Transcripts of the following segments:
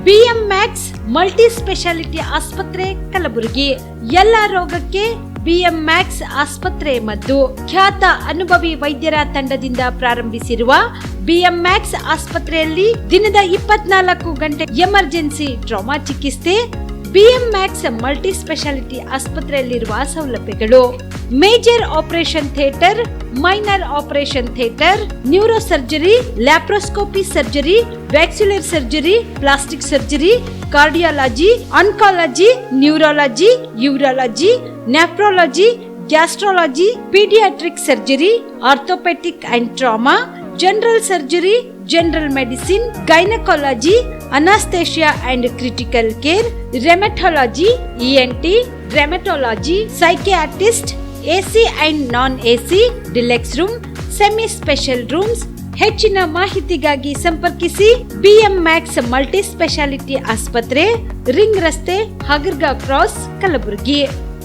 BMX multi speciality ಆಸ್ಪತ್ರೆ ಕಲಬುರಗಿ. ಎಲ್ಲ ರೋಗಕ್ಕೆ BMX ಆಸ್ಪತ್ರೆ ಮದ್ದು. ಖ್ಯಾತ ಅನುಭವಿ ವೈದ್ಯರ ತಂಡದಿಂದ ಪ್ರಾರಂಭಿಸಿರುವ BMX ಆಸ್ಪತ್ರೆಯಲ್ಲಿ ದಿನದ 24 ಗಂಟೆ ಎಮರ್ಜೆನ್ಸಿ ಟ್ರಾಮಾ ಚಿಕಿತ್ಸೆ. BMX ಮಲ್ಟಿ ಸ್ಪೆಷಾಲಿಟಿ ಆಸ್ಪತ್ರೆಯಲ್ಲಿರುವ ಸೌಲಭ್ಯಗಳು: major operation theatre, minor operation theatre, neuro surgery, laparoscopy surgery, ವ್ಯಾಕ್ಸ್ಯುಲರ್ surgery, plastic surgery, cardiology, oncology, neurology, urology, nephrology, gastrology, paediatric surgery, orthopaedic and trauma, general surgery, general medicine, gynaecology, anaesthesia and critical care, rheumatology, ENT, rheumatology, psychiatrist, AC and non AC, deluxe room, semi special rooms. ಹೆಚ್ಚಿನ ಮಾಹಿತಿಗಾಗಿ ಸಂಪರ್ಕಿಸಿ BMX multi speciality ಆಸ್ಪತ್ರೆ, ring ರಸ್ತೆ, Hagarga cross, Kalaburagi.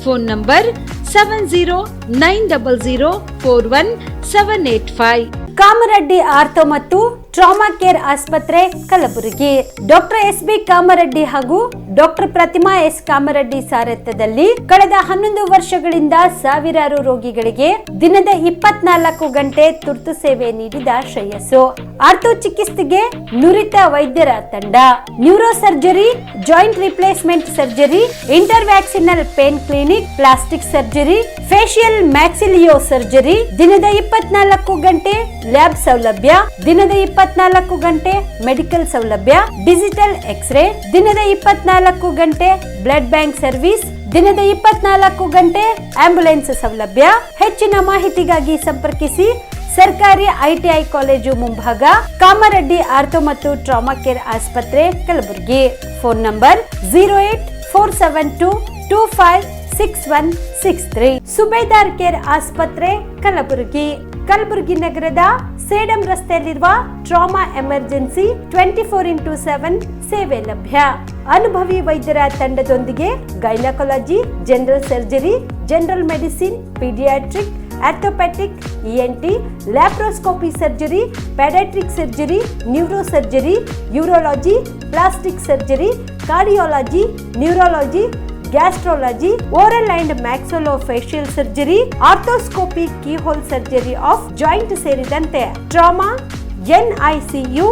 Phone number 7090041785. Kamareddy ortho ಮತ್ತು trauma care ಆಸ್ಪತ್ರೆ Kalaburagi. Doctor SB Kamareddy ಹಾಗೂ doctor ಪ್ರತಿಮಾ S Kamareddy ಸಾರಥ್ಯದಲ್ಲಿ ಕಳೆದ 11 ವರ್ಷಗಳಿಂದ ಸಾವಿರಾರು ರೋಗಿಗಳಿಗೆ ದಿನದ 24 ಗಂಟೆ ತುರ್ತು ಸೇವೆ ನೀಡಿದ ಶ್ರೇಯಸ್ಸು. ಆರ್ಥೋ ಚಿಕಿತ್ಸೆಗೆ ನುರಿತ ವೈದ್ಯರ ತಂಡ, neuro surgery, joint replacement surgery, interventional pain clinic, plastic surgery, facial maxillo surgery, ದಿನದ 24 ಗಂಟೆ ಲ್ಯಾಬ್ ಸೌಲಭ್ಯ, ದಿನದ 24 ಗಂಟೆ ಮೆಡಿಕಲ್ ಸೌಲಭ್ಯ, ಡಿಜಿಟಲ್ ಎಕ್ಸ್ರೇ, ದಿನದ 24 ಗಂಟೆ ಬ್ಲಡ್ ಬ್ಯಾಂಕ್ ಸರ್ವಿಸ್, ದಿನದ 24 ಗಂಟೆ ಆಂಬ್ಯುಲೆನ್ಸ್ ಸೌಲಭ್ಯ. ಹೆಚ್ಚಿನ ಮಾಹಿತಿಗಾಗಿ ಸಂಪರ್ಕಿಸಿ ಸರ್ಕಾರಿ ITI ಕಾಲೇಜು ಮುಂಭಾಗ, ಕಾಮರೆಡ್ಡಿ ಆರ್ಥೋ ಮತ್ತು ಟ್ರಾಮಾ ಕೇರ್ ಆಸ್ಪತ್ರೆ Kalaburagi. Phone number 08472256163. Subedar care ಆಸ್ಪತ್ರೆ ಕಲಬುರಗಿ. ಕಲಬುರಗಿ ನಗರದ ಸೇಡಂ ರಸ್ತೆಯಲ್ಲಿರುವ ಟ್ರಾಮಾ ಎಮರ್ಜೆನ್ಸಿ 24x7 ಸೇವೆ ಲಭ್ಯ. ಅನುಭವಿ ವೈದ್ಯರ ತಂಡದೊಂದಿಗೆ gynaecology, general surgery, general medicine, paediatric, orthopaedic, ENT, laparoscopy surgery, paediatric surgery, neuro surgery, urology, plastic surgery, cardiology, neurology, gastrology, oral and maxillofacial surgery, arthroscopy, keyhole surgery of joint ಸೇರಿದಂತೆ trauma, NICU,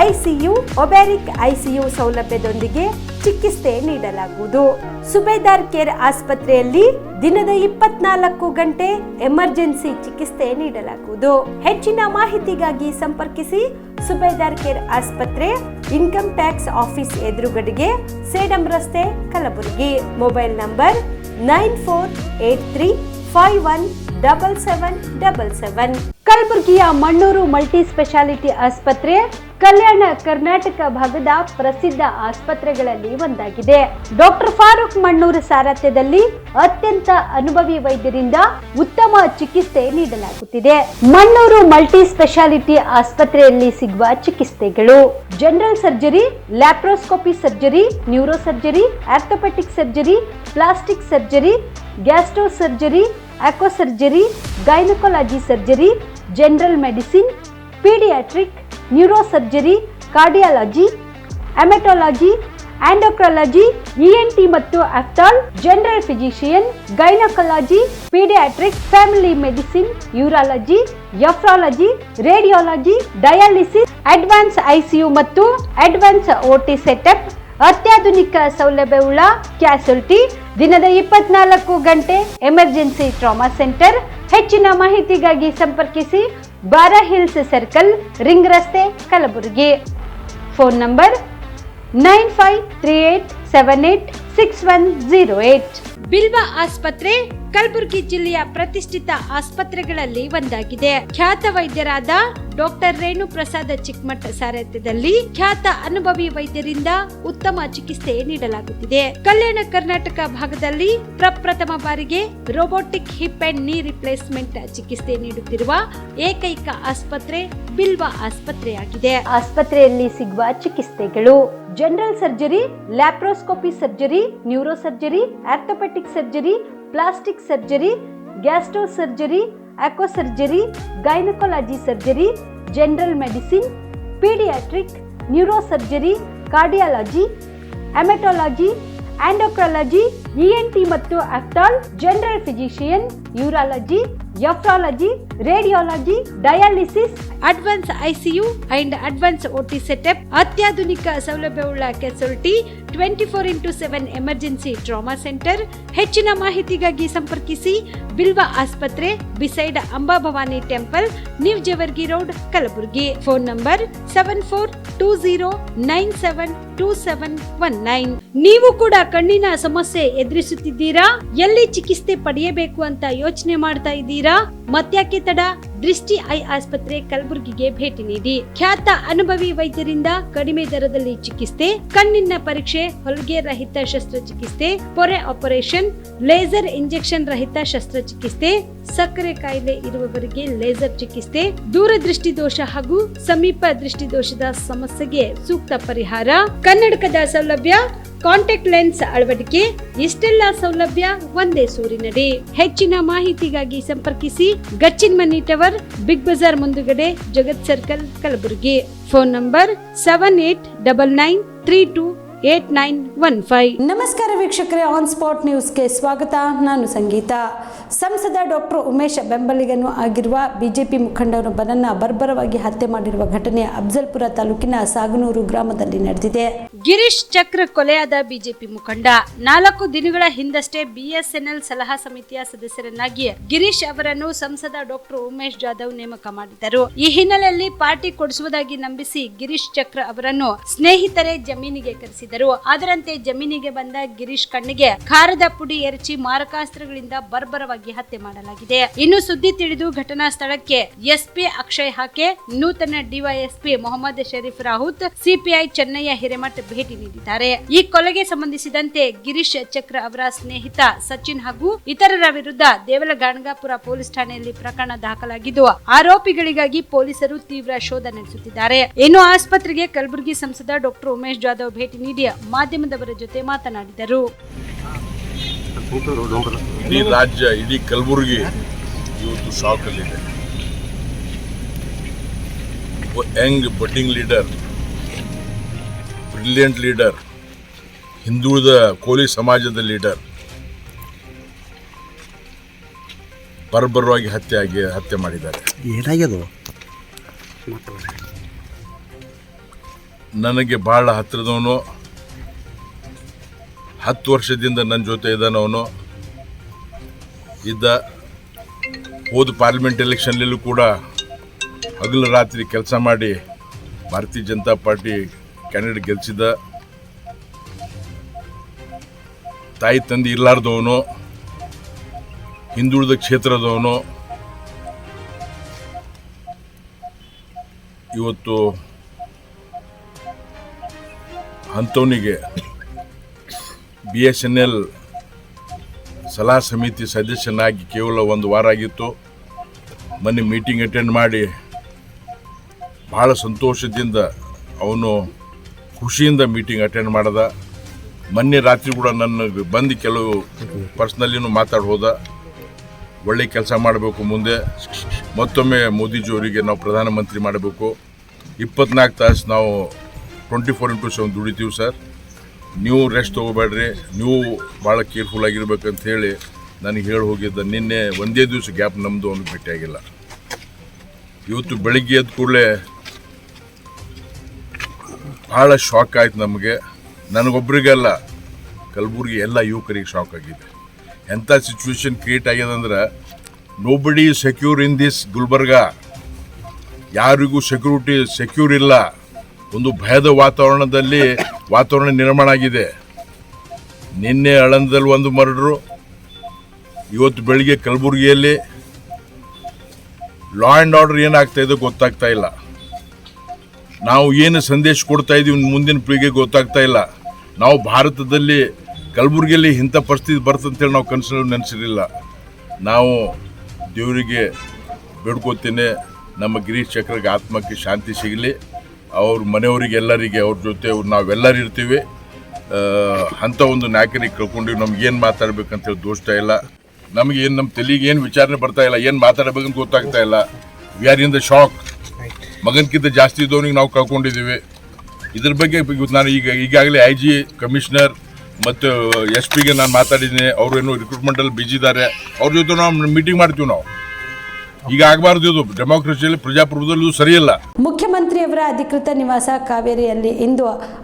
ICU, ಒಬ್ಯಾರಿಕ್ ICU ಸೌಲಭ್ಯದೊಂದಿಗೆ ಚಿಕಿತ್ಸೆ ನೀಡಲಾಗುವುದು. ಸುಬೇದಾರ್ care ಆಸ್ಪತ್ರೆಯಲ್ಲಿ ದಿನದ 24 ಗಂಟೆ emergency ಚಿಕಿತ್ಸೆ ನೀಡಲಾಗುವುದು. ಹೆಚ್ಚಿನ ಮಾಹಿತಿಗಾಗಿ ಸಂಪರ್ಕಿಸಿ ಸುಬೇದಾರ್ ಕೇರ್ ಆಸ್ಪತ್ರೆ, ಇನ್ಕಮ್ ಟ್ಯಾಕ್ಸ್ ಆಫೀಸ್ ಎದುರುಗಡೆಗೆ, ಸೇಡಂ ರಸ್ತೆ, ಕಲಬುರಗಿ. Mobile number 9483517777. ಕಲಬುರಗಿಯ ಮಣ್ಣೂರು ಮಲ್ಟಿ ಸ್ಪೆಷಾಲಿಟಿ ಆಸ್ಪತ್ರೆ ಕಲ್ಯಾಣ ಕರ್ನಾಟಕ ಭಾಗದ ಪ್ರಸಿದ್ಧ ಆಸ್ಪತ್ರೆಗಳಲ್ಲಿ ಒಂದಾಗಿದೆ. ಡಾಕ್ಟರ್ ಫಾರೂಕ್ ಮಣ್ಣೂರು ಸಾರಥ್ಯದಲ್ಲಿ ಅತ್ಯಂತ ಅನುಭವಿ ವೈದ್ಯರಿಂದ ಉತ್ತಮ ಚಿಕಿತ್ಸೆ ನೀಡಲಾಗುತ್ತಿದೆ. ಮಣ್ಣೂರು ಮಲ್ಟಿ ಸ್ಪೆಷಾಲಿಟಿ ಆಸ್ಪತ್ರೆಯಲ್ಲಿ ಸಿಗುವ ಚಿಕಿತ್ಸೆಗಳು: general surgery, laparoscopy surgery, neuro surgery, orthopaedic surgery, plastic surgery, gastro surgery, aqua surgery, gynaecology surgery, general medicine, paediatric, neuro surgery, cardiology, haematology, endocrinology, ENT ಮತ್ತು ophthal, general physician, gynaecology, paediatric, family medicine, urology, nephrology, radiology, dialysis, advance ICU ಮತ್ತು advance OT setup, ಅತ್ಯಾಧುನಿಕ ಸೌಲಭ್ಯವುಳ್ಳ ಕ್ಯಾಸುಲಿಟಿ, ದಿನದ 24 ಗಂಟೆ emergency trauma centre. ಹೆಚ್ಚಿನ ಮಾಹಿತಿಗಾಗಿ ಸಂಪರ್ಕಿಸಿ ಬಾರಾ hills circle, ring ರಸ್ತೆ, ಕಲಬುರಗಿ. Phone number 9538786108. ಬಿಲ್ವಾ ಆಸ್ಪತ್ರೆ ಕಲಬುರಗಿ ಜಿಲ್ಲೆಯ ಪ್ರತಿಷ್ಠಿತ ಆಸ್ಪತ್ರೆಗಳಲ್ಲಿ ಒಂದಾಗಿದೆ. ಖ್ಯಾತ ವೈದ್ಯರಾದ ಡಾಕ್ಟರ್ ರೇಣು ಪ್ರಸಾದ್ ಚಿಕ್ಕಮಠ ಸಾರಥ್ಯದಲ್ಲಿ ಖ್ಯಾತ ಅನುಭವಿ ವೈದ್ಯರಿಂದ ಉತ್ತಮ ಚಿಕಿತ್ಸೆ ನೀಡಲಾಗುತ್ತಿದೆ. ಕಲ್ಯಾಣ ಕರ್ನಾಟಕ ಭಾಗದಲ್ಲಿ ಪ್ರಪ್ರಥಮ ಬಾರಿಗೆ robotic hip and knee replacement ಚಿಕಿತ್ಸೆ ನೀಡುತ್ತಿರುವ ಏಕೈಕ ಆಸ್ಪತ್ರೆ ಬಿಲ್ವಾ ಆಸ್ಪತ್ರೆಯಾಗಿದೆ. ಆಸ್ಪತ್ರೆಯಲ್ಲಿ ಸಿಗುವ ಚಿಕಿತ್ಸೆಗಳು: general surgery, laparoscopy surgery, neuro surgery, orthopaedic surgery, plastic surgery, gastro surgery, aqua surgery, gynaecology surgery, general medicine, paediatric, neuro surgery, cardiology, haematology, endocrinology, ENT ಮತ್ತು ophthal, general physician, urology, nephrology, radiology, dialysis, advance ICU and advance OT setup, ಅತ್ಯಾಧುನಿಕ ಸೌಲಭ್ಯವುಳ್ಳ casualty, 24x7 emergency trauma centre. ಹೆಚ್ಚಿನ ಮಾಹಿತಿಗಾಗಿ ಸಂಪರ್ಕಿಸಿ ಬಿಲ್ವಾ ಆಸ್ಪತ್ರೆ, beside Amba Bhavani temple, new Jevargi road, Kalaburagi. Phone number 7420972719. ನೀವು ಕೂಡ ಕಣ್ಣಿನ ಸಮಸ್ಯೆ ಎದುರಿಸುತ್ತಿದ್ದೀರಾ? ಎಲ್ಲಿ ಚಿಕಿತ್ಸೆ ಪಡೆಯಬೇಕು ಅಂತ ಯೋಚನೆ ಮಾಡ್ತಾ ಇದ್ದೀರಾ? ಮತ್ಯಾಕೆ ತಡ? ದೃಷ್ಟಿ ಐ ಆಸ್ಪತ್ರೆ ಕಲಬುರಗಿಗೆ ಭೇಟಿ ನೀಡಿ. ಖ್ಯಾತ ಅನುಭವಿ ವೈದ್ಯರಿಂದ ಕಡಿಮೆ ದರದಲ್ಲಿ ಚಿಕಿತ್ಸೆ, ಕಣ್ಣಿನ ಪರೀಕ್ಷೆ, ಹೊಲಿಗೆ ರಹಿತ ಶಸ್ತ್ರಚಿಕಿತ್ಸೆ, ಪೊರೆ ಆಪರೇಷನ್, ಲೇಸರ್ ಇಂಜೆಕ್ಷನ್ ರಹಿತ ಶಸ್ತ್ರಚಿಕಿತ್ಸೆ, ಸಕ್ಕರೆ ಕಾಯಿಲೆ ಇರುವವರಿಗೆ ಲೇಸರ್ ಚಿಕಿತ್ಸೆ, ದೂರದೃಷ್ಟಿ ದೋಷ ಹಾಗೂ ಸಮೀಪ ದೃಷ್ಟಿ ದೋಷದ ಸಮಸ್ಯೆಗೆ ಸೂಕ್ತ ಪರಿಹಾರ, ಕನ್ನಡಕದ ಸೌಲಭ್ಯ, ಕಾಂಟ್ಯಾಕ್ಟ್ ಲೆನ್ಸ್ ಅಳವಡಿಕೆ, ಇಷ್ಟೆಲ್ಲ ಸೌಲಭ್ಯ ಒಂದೇ ಸೂರಿನಡಿ. ಹೆಚ್ಚಿನ ಮಾಹಿತಿಗಾಗಿ ಸಂಪರ್ಕಿಸಿ Gachinmani tower, Big Bazaar ಮುಂದುಗಡೆ, Jagat circle, Kalaburagi. Phone number 7899328915. ನಮಸ್ಕಾರ ವೀಕ್ಷಕರೇ, ಆನ್ ಸ್ಪಾಟ್ ನ್ಯೂಸ್ಗೆ ಸ್ವಾಗತ. ನಾನು ಸಂಗೀತ. ಸಂಸದ ಡಾಕ್ಟರ್ ಉಮೇಶ್ ಬೆಂಬಲಿಗನೂ ಆಗಿರುವ ಬಿಜೆಪಿ ಮುಖಂಡರೊಬ್ಬನನ್ನ ಬರ್ಬರವಾಗಿ ಹತ್ಯೆ ಮಾಡಿರುವ ಘಟನೆ ಅಫ್ಜಲ್ಪುರ ತಾಲೂಕಿನ ಸಾಗನೂರು ಗ್ರಾಮದಲ್ಲಿ ನಡೆದಿದೆ. ಗಿರೀಶ್ ಚಕ್ರ ಕೊಲೆಯಾದ ಬಿಜೆಪಿ ಮುಖಂಡ 4 ದಿನಗಳ ಹಿಂದಷ್ಟೇ BSNL ಸಲಹಾ ಸಮಿತಿಯ ಸದಸ್ಯರನ್ನಾಗಿ ಗಿರೀಶ್ ಅವರನ್ನು ಸಂಸದ ಡಾಕ್ಟರ್ ಉಮೇಶ್ ಜಾಧವ್ ನೇಮಕ ಮಾಡಿದ್ದರು. ಈ ಹಿನ್ನೆಲೆಯಲ್ಲಿ ಪಾರ್ಟಿ ಕೊಡಿಸುವುದಾಗಿ ನಂಬಿಸಿ ಗಿರೀಶ್ ಚಕ್ರ ಅವರನ್ನು ಸ್ನೇಹಿತರೇ ಜಮೀನಿಗೆ ಕರೆಸಿದರು. ಅದರಂತೆ ಜಮೀನಿಗೆ ಬಂದ ಗಿರೀಶ್ ಕಣ್ಣಿಗೆ ಖಾರದ ಪುಡಿ ಎರಚಿ ಮಾರಕಾಸ್ತ್ರಗಳಿಂದ ಬರ್ಬರವಾಗಿ ಹತ್ಯೆ ಮಾಡಲಾಗಿದೆ. ಇನ್ನು ಸುದ್ದಿ ತಿಳಿದು ಘಟನಾ ಸ್ಥಳಕ್ಕೆ SP ಅಕ್ಷಯ್ ಹಾಕೆ, ನೂತನ DYSP ಮೊಹಮ್ಮದ್ ಶರೀಫ್ ರಾಹುತ್, CPI ಚೆನ್ನಯ್ಯ ಹಿರೇಮಠ್ ಭೇಟಿ ನೀಡಿದ್ದಾರೆ. ಈ ಕೊಲೆಗೆ ಸಂಬಂಧಿಸಿದಂತೆ ಗಿರೀಶ್ ಚಕ್ರ ಅವರ ಸ್ನೇಹಿತ ಸಚಿನ್ ಹಾಗೂ ಇತರರ ವಿರುದ್ಧ ದೇವಲಗಾಣಗಾಪುರ ಪೊಲೀಸ್ ಠಾಣೆಯಲ್ಲಿ ಪ್ರಕರಣ ದಾಖಲಾಗಿದ್ದು ಆರೋಪಿಗಳಿಗಾಗಿ ಪೊಲೀಸರು ತೀವ್ರ ಶೋಧ ನಡೆಸುತ್ತಿದ್ದಾರೆ. ಇನ್ನು ಆಸ್ಪತ್ರೆಗೆ ಕಲಬುರಗಿ ಸಂಸದ ಡಾಕ್ಟರ್ ಉಮೇಶ್ ಜಾಧವ್ ಭೇಟಿ ನೀಡಿ ಮಾಧ್ಯಮದವರ ಜೊತೆ ಮಾತನಾಡಿದರು. ಇಡೀ ರಾಜ್ಯ, ಇಡೀ ಕಲಬುರಗಿ ಇವತ್ತು ಶಾಕ್ ಅಲ್ಲಿದೆ. Young budding leader, brilliant leader, ಹಿಂದುಳಿದ ಕೋಲಿ ಸಮಾಜದ ಲೀಡರ್ ಬರ್ಬರವಾಗಿ ಹತ್ಯೆ ಮಾಡಿದ್ದಾರೆ. ಏನಾಗ್ಯದು? ನನಗೆ ಬಹಳ ಹತ್ತಿರದವನು, 10 ವರ್ಷದಿಂದ ನನ್ನ ಜೊತೆ ಇದ್ದಾನವನು ಇದ್ದ. ಹೋದ ಪಾರ್ಲಿಮೆಂಟ್ ಎಲೆಕ್ಷನ್ಲೂ ಕೂಡ ಹಗಲು ರಾತ್ರಿ ಕೆಲಸ ಮಾಡಿ ಭಾರತೀಯ ಜನತಾ ಪಾರ್ಟಿ ಕ್ಯಾಂಡಿಡೇಟ್ ಗೆಲ್ಲಿಸಿದ. ತಾಯಿ ತಂದೆ ಇರಲಾರ್ದವನು, ಹಿಂದುಳಿದ ಕ್ಷೇತ್ರದವನು. ಇವತ್ತು ಅಂಥವನಿಗೆ BSNL ಸಲಹಾ ಸಮಿತಿ ಸದಸ್ಯನಾಗಿ ಕೇವಲ 1 ವಾರ ಆಗಿತ್ತು. ಮೊನ್ನೆ ಮೀಟಿಂಗ್ ಅಟೆಂಡ್ ಮಾಡಿ ಭಾಳ ಸಂತೋಷದಿಂದ ಅವನು ಖುಷಿಯಿಂದ ಮೀಟಿಂಗ್ ಅಟೆಂಡ್ ಮಾಡ್ದ. ಮೊನ್ನೆ ರಾತ್ರಿ ಕೂಡ ನನ್ನ ಬಂದು ಕೆಲವು ಪರ್ಸ್ನಲ್ಲಿನೂ ಮಾತಾಡಿ ಹೋದ. ಒಳ್ಳೆ ಕೆಲಸ ಮಾಡಬೇಕು, ಮುಂದೆ ಮತ್ತೊಮ್ಮೆ ಮೋದಿಜಿಯವರಿಗೆ ನಾವು ಪ್ರಧಾನಮಂತ್ರಿ ಮಾಡಬೇಕು, 24 ತಾಸು ನಾವು 24x7 ದುಡಿತೀವಿ ಸರ್, ನೀವು ರೆಸ್ಟ್ ತೊಗೋಬೇಡ್ರಿ, ನೀವು ಭಾಳ ಕೇರ್ಫುಲ್ ಆಗಿರ್ಬೇಕಂತ ಹೇಳಿ ನನಗೆ ಹೇಳಿ ಹೋಗಿದ್ದ. ನಿನ್ನೆ ಒಂದೇ ದಿವಸ ಗ್ಯಾಪ್ ನಮ್ಮದು ಅವನಿಗೆ ಭೇಟಿಯಾಗಿಲ್ಲ. ಇವತ್ತು ಬೆಳಿಗ್ಗೆ ಎದ್ದ ಕೂಡಲೇ ಭಾಳ ಶಾಕ್ ಆಯ್ತು ನಮಗೆ. ನನಗೊಬ್ಬರಿಗೆಲ್ಲ, ಕಲಬುರಗಿ ಎಲ್ಲ ಯುವಕರಿಗೆ ಶಾಕ್ ಆಗಿದೆ. ಎಂಥ ಸಿಚುವೇಶನ್ ಕ್ರಿಯೇಟ್ ಆಗ್ಯದಂದ್ರೆ, nobody secure in this Gulbarga. ಯಾರಿಗೂ ಸೆಕ್ಯೂರ್ ಇಲ್ಲ. ಒಂದು ಭಯದ ವಾತಾವರಣ ನಿರ್ಮಾಣ ಆಗಿದೆ. ನಿನ್ನೆ ಆಳಂದದಲ್ಲಿ ಒಂದು ಮರ್ಡರು, ಇವತ್ತು ಬೆಳಿಗ್ಗೆ ಕಲಬುರಗಿಯಲ್ಲಿ ಲಾ ಆ್ಯಂಡ್ ಆರ್ಡರ್ ಏನಾಗ್ತಾ ಇದೆ ಗೊತ್ತಾಗ್ತಾ ಇಲ್ಲ. ನಾವು ಏನು ಸಂದೇಶ ಕೊಡ್ತಾ ಇದ್ದೀವಿ ಮುಂದಿನ ಪೀಳಿಗೆಗೆ ಗೊತ್ತಾಗ್ತಾ ಇಲ್ಲ. ನಾವು ಭಾರತದಲ್ಲಿ ಕಲಬುರಗಿಯಲ್ಲಿ ಇಂಥ ಪರಿಸ್ಥಿತಿ ಬರ್ತಂತೇಳಿ ನಾವು ಕನಸಲ್ಲಿ ನೆನೆಸಿರಲಿಲ್ಲ. ನಾವು ದೇವರಿಗೆ ಬೇಡ್ಕೋತೇನೆ, ನಮ್ಮ ಗಿರೀಶ್ ಚಕ್ರಗೆ ಆತ್ಮಕ್ಕೆ ಶಾಂತಿ ಸಿಗಲಿ, ಅವ್ರ ಮನೆಯವರಿಗೆ ಎಲ್ಲರಿಗೆ ಅವ್ರ ಜೊತೆ ನಾವೆಲ್ಲರೂ ಇರ್ತೀವಿ. ಅಂಥ ಒಂದು ನಾಯಕರಿಗೆ ಕಳ್ಕೊಂಡಿವಿ. ನಮ್ಗೇನು ಮಾತಾಡ್ಬೇಕಂತೇಳಿ ದೋಸ್ತಾ ಇಲ್ಲ. ನಮಗೇನು ನಮ್ಮ ತಲೆಗೆ ಏನು ವಿಚಾರಣೆ ಬರ್ತಾ ಇಲ್ಲ, ಏನು ಮಾತಾಡಬೇಕಂತ ಗೊತ್ತಾಗ್ತಾ ಇಲ್ಲ. We are in the shock. ಮಗನ್ಕಿಂತ ಜಾಸ್ತಿ ಇದ್ದವನಿಗೆ ನಾವು ಕಳ್ಕೊಂಡಿದ್ದೀವಿ. ಇದ್ರ ಬಗ್ಗೆ ಇವತ್ತು ನಾನು ಈಗಾಗಲೇ IG ಕಮಿಷನರ್ ಮತ್ತು SP ನಾನು ಮಾತಾಡಿದ್ದೀನಿ. ಅವರು ಏನು ರಿಕ್ರೂಟ್ಮೆಂಟಲ್ಲಿ ಬಿಜಿ ಇದ್ದಾರೆ. ಅವ್ರ ಜೊತೆ ನಾವು ಮೀಟಿಂಗ್ ಮಾಡ್ತೀವಿ. ನಾವು ಈಗ ಆಗಬಾರ್ದು. ಇದು ಡೆಮೋಕ್ರಸಿಯಲ್ಲಿ ಪ್ರಜಾಪ್ರಭುತ್ವದಲ್ಲಿ ಸರಿಯಲ್ಲ. ಮುಖ್ಯಮಂತ್ರಿಯವರ ಅಧಿಕೃತ ನಿವಾಸ ಕಾವೇರಿಯಲ್ಲಿ ಇಂದು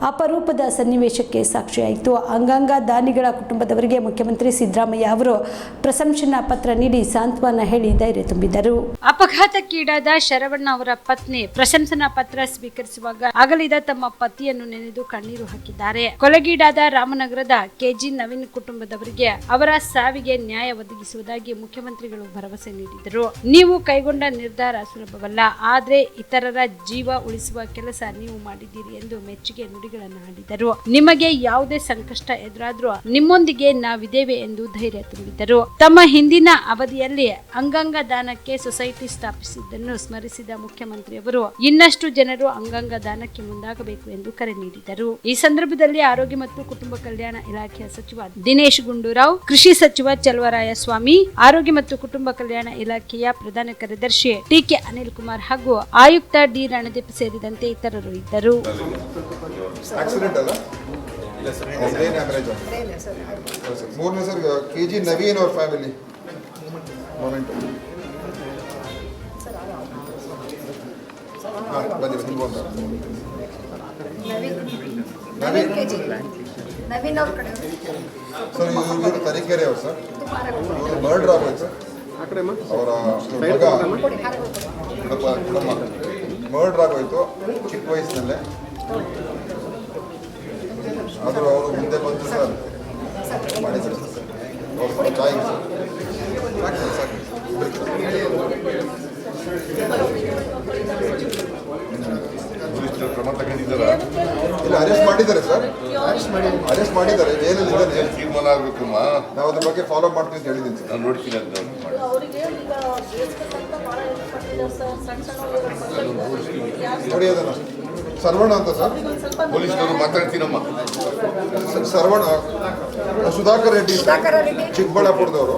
ಅಪರೂಪದ ಸನ್ನಿವೇಶಕ್ಕೆ ಸಾಕ್ಷಿಯಾಯಿತು. ಅಂಗಾಂಗ ದಾನಿಗಳ ಕುಟುಂಬದವರಿಗೆ ಮುಖ್ಯಮಂತ್ರಿ ಸಿದ್ದರಾಮಯ್ಯ ಅವರು ಪ್ರಶಂಸನಾ ಪತ್ರ ನೀಡಿ ಸಾಂತ್ವನ ಹೇಳಿ ಧೈರ್ಯ ತುಂಬಿದರು. ಅಪಘಾತಕ್ಕೀಡಾದ ಶರವಣ್ಣ ಅವರ ಪತ್ನಿ ಪ್ರಶಂಸನಾ ಪತ್ರ ಸ್ವೀಕರಿಸುವಾಗ ಅಗಲಿದ ತಮ್ಮ ಪತಿಯನ್ನು ನೆನೆದು ಕಣ್ಣೀರು ಹಾಕಿದ್ದಾರೆ. ಕೊಲೆಗೀಡಾದ ರಾಮನಗರದ KG ನವೀನ್ ಕುಟುಂಬದವರಿಗೆ ಅವರ ಸಾವಿಗೆ ನ್ಯಾಯ ಒದಗಿಸುವುದಾಗಿ ಮುಖ್ಯಮಂತ್ರಿಗಳು ಭರವಸೆ ನೀಡಿದರು. ನೀವು ಕೈಗೊಂಡ ನಿರ್ಧಾರ ಸುಲಭವಲ್ಲ, ಆದರೆ ಇತರರ ಜೀವ ಉಳಿಸುವ ಕೆಲಸ ನೀವು ಮಾಡಿದ್ದೀರಿ ಎಂದು ಮೆಚ್ಚುಗೆ ನುಡಿಗಳನ್ನು ಆಡಿದರು. ನಿಮಗೆ ಯಾವುದೇ ಸಂಕಷ್ಟ ಎದುರಾದ್ರೂ ನಿಮ್ಮೊಂದಿಗೆ ನಾವಿದ್ದೇವೆ ಎಂದು ಧೈರ್ಯ ತುಂಬಿದರು. ತಮ್ಮ ಹಿಂದಿನ ಅವಧಿಯಲ್ಲಿ ಅಂಗಾಂಗ ದಾನಕ್ಕೆ ಸೊಸೈಟಿ ಸ್ಥಾಪಿಸಿದ್ದನ್ನು ಸ್ಮರಿಸಿದ ಮುಖ್ಯಮಂತ್ರಿಯವರು ಇನ್ನಷ್ಟು ಜನರು ಅಂಗಾಂಗ ದಾನಕ್ಕೆ ಮುಂದಾಗಬೇಕು ಎಂದು ಕರೆ ನೀಡಿದರು. ಈ ಸಂದರ್ಭದಲ್ಲಿ ಆರೋಗ್ಯ ಮತ್ತು ಕುಟುಂಬ ಕಲ್ಯಾಣ ಇಲಾಖೆಯ ಸಚಿವ ದಿನೇಶ್ ಗುಂಡೂರಾವ್, ಕೃಷಿ ಸಚಿವ ಚಲುವರಾಯಸ್ವಾಮಿ, ಆರೋಗ್ಯ ಮತ್ತು ಕುಟುಂಬ ಕಲ್ಯಾಣ ಇಲಾಖೆಯ ಪ್ರಧಾನ ಕಾರ್ಯದರ್ಶಿ TK ಅನಿಲ್ ಕುಮಾರ್ ಹಾಗೂ ಆಯುಕ್ತ D ರಣದೀಪ್ ಸೇರಿದಂತೆ ಇತರರು ಇದ್ದರು. ಮೂರನೇ ಸರ್ KG ನವೀನ್ ಅವ್ರ ಫ್ಯಾಮಿಲಿ ನವೀನ್ ಅವ್ರ ಕಡೆ ಸರ್ ಇವರು ತರೀಕೆರೆ ಅವ್ರು ಸರ್. ಮರ್ಡರ್ ಆಗೋಯ್ತು ಸರ್. ಅವರ ಮಗ ಮರ್ಡರ್ ಆಗೋಯ್ತು ಚಿಕ್ಕ ವಯಸ್ಸಿನಲ್ಲೇ. ಆದರೂ ಅವರು ಮುಂದೆ ಬಂದು ಸರ್ ಮಾಡಿ ಸರ್ ಅವ್ರ ತಾಯಿಗೆ ಸರ್ ಸಾಕು ಕ್ರಮ ತಗೊಂಡಿದ್ದಾರ? ಇಲ್ಲ, ಅರೆಸ್ಟ್ ಮಾಡಿದ್ದಾರೆ ಸರ್. ಅರೆಸ್ಟ್ ಮಾಡಿದ್ದಾರೆ, ಜೈಲಲ್ಲಿ ತೀರ್ಮಾನ ಆಗ್ಬೇಕಮ್ಮ. ನಾವು ಅದ್ರ ಬಗ್ಗೆ ಫಾಲೋ ಮಾಡ್ತೀವಿ ಅಂತ ಹೇಳಿದ್ದೀನಿ ಸರ್. ನಾನು ನೋಡ್ತೀನಿ ಅಂತ ನೋಡಿ ಅದನ್ನ ಸರ್ವಣ ಅಂತ ಸರ್. ಪೊಲೀಸ್ನವರು ಮಾತಾಡ್ತೀನಮ್ಮ. ಸರ್ವಣ ಸುಧಾಕರ್ ರೆಡ್ಡಿ ಚಿಕ್ಕಬಳ್ಳಾಪುರದವರು.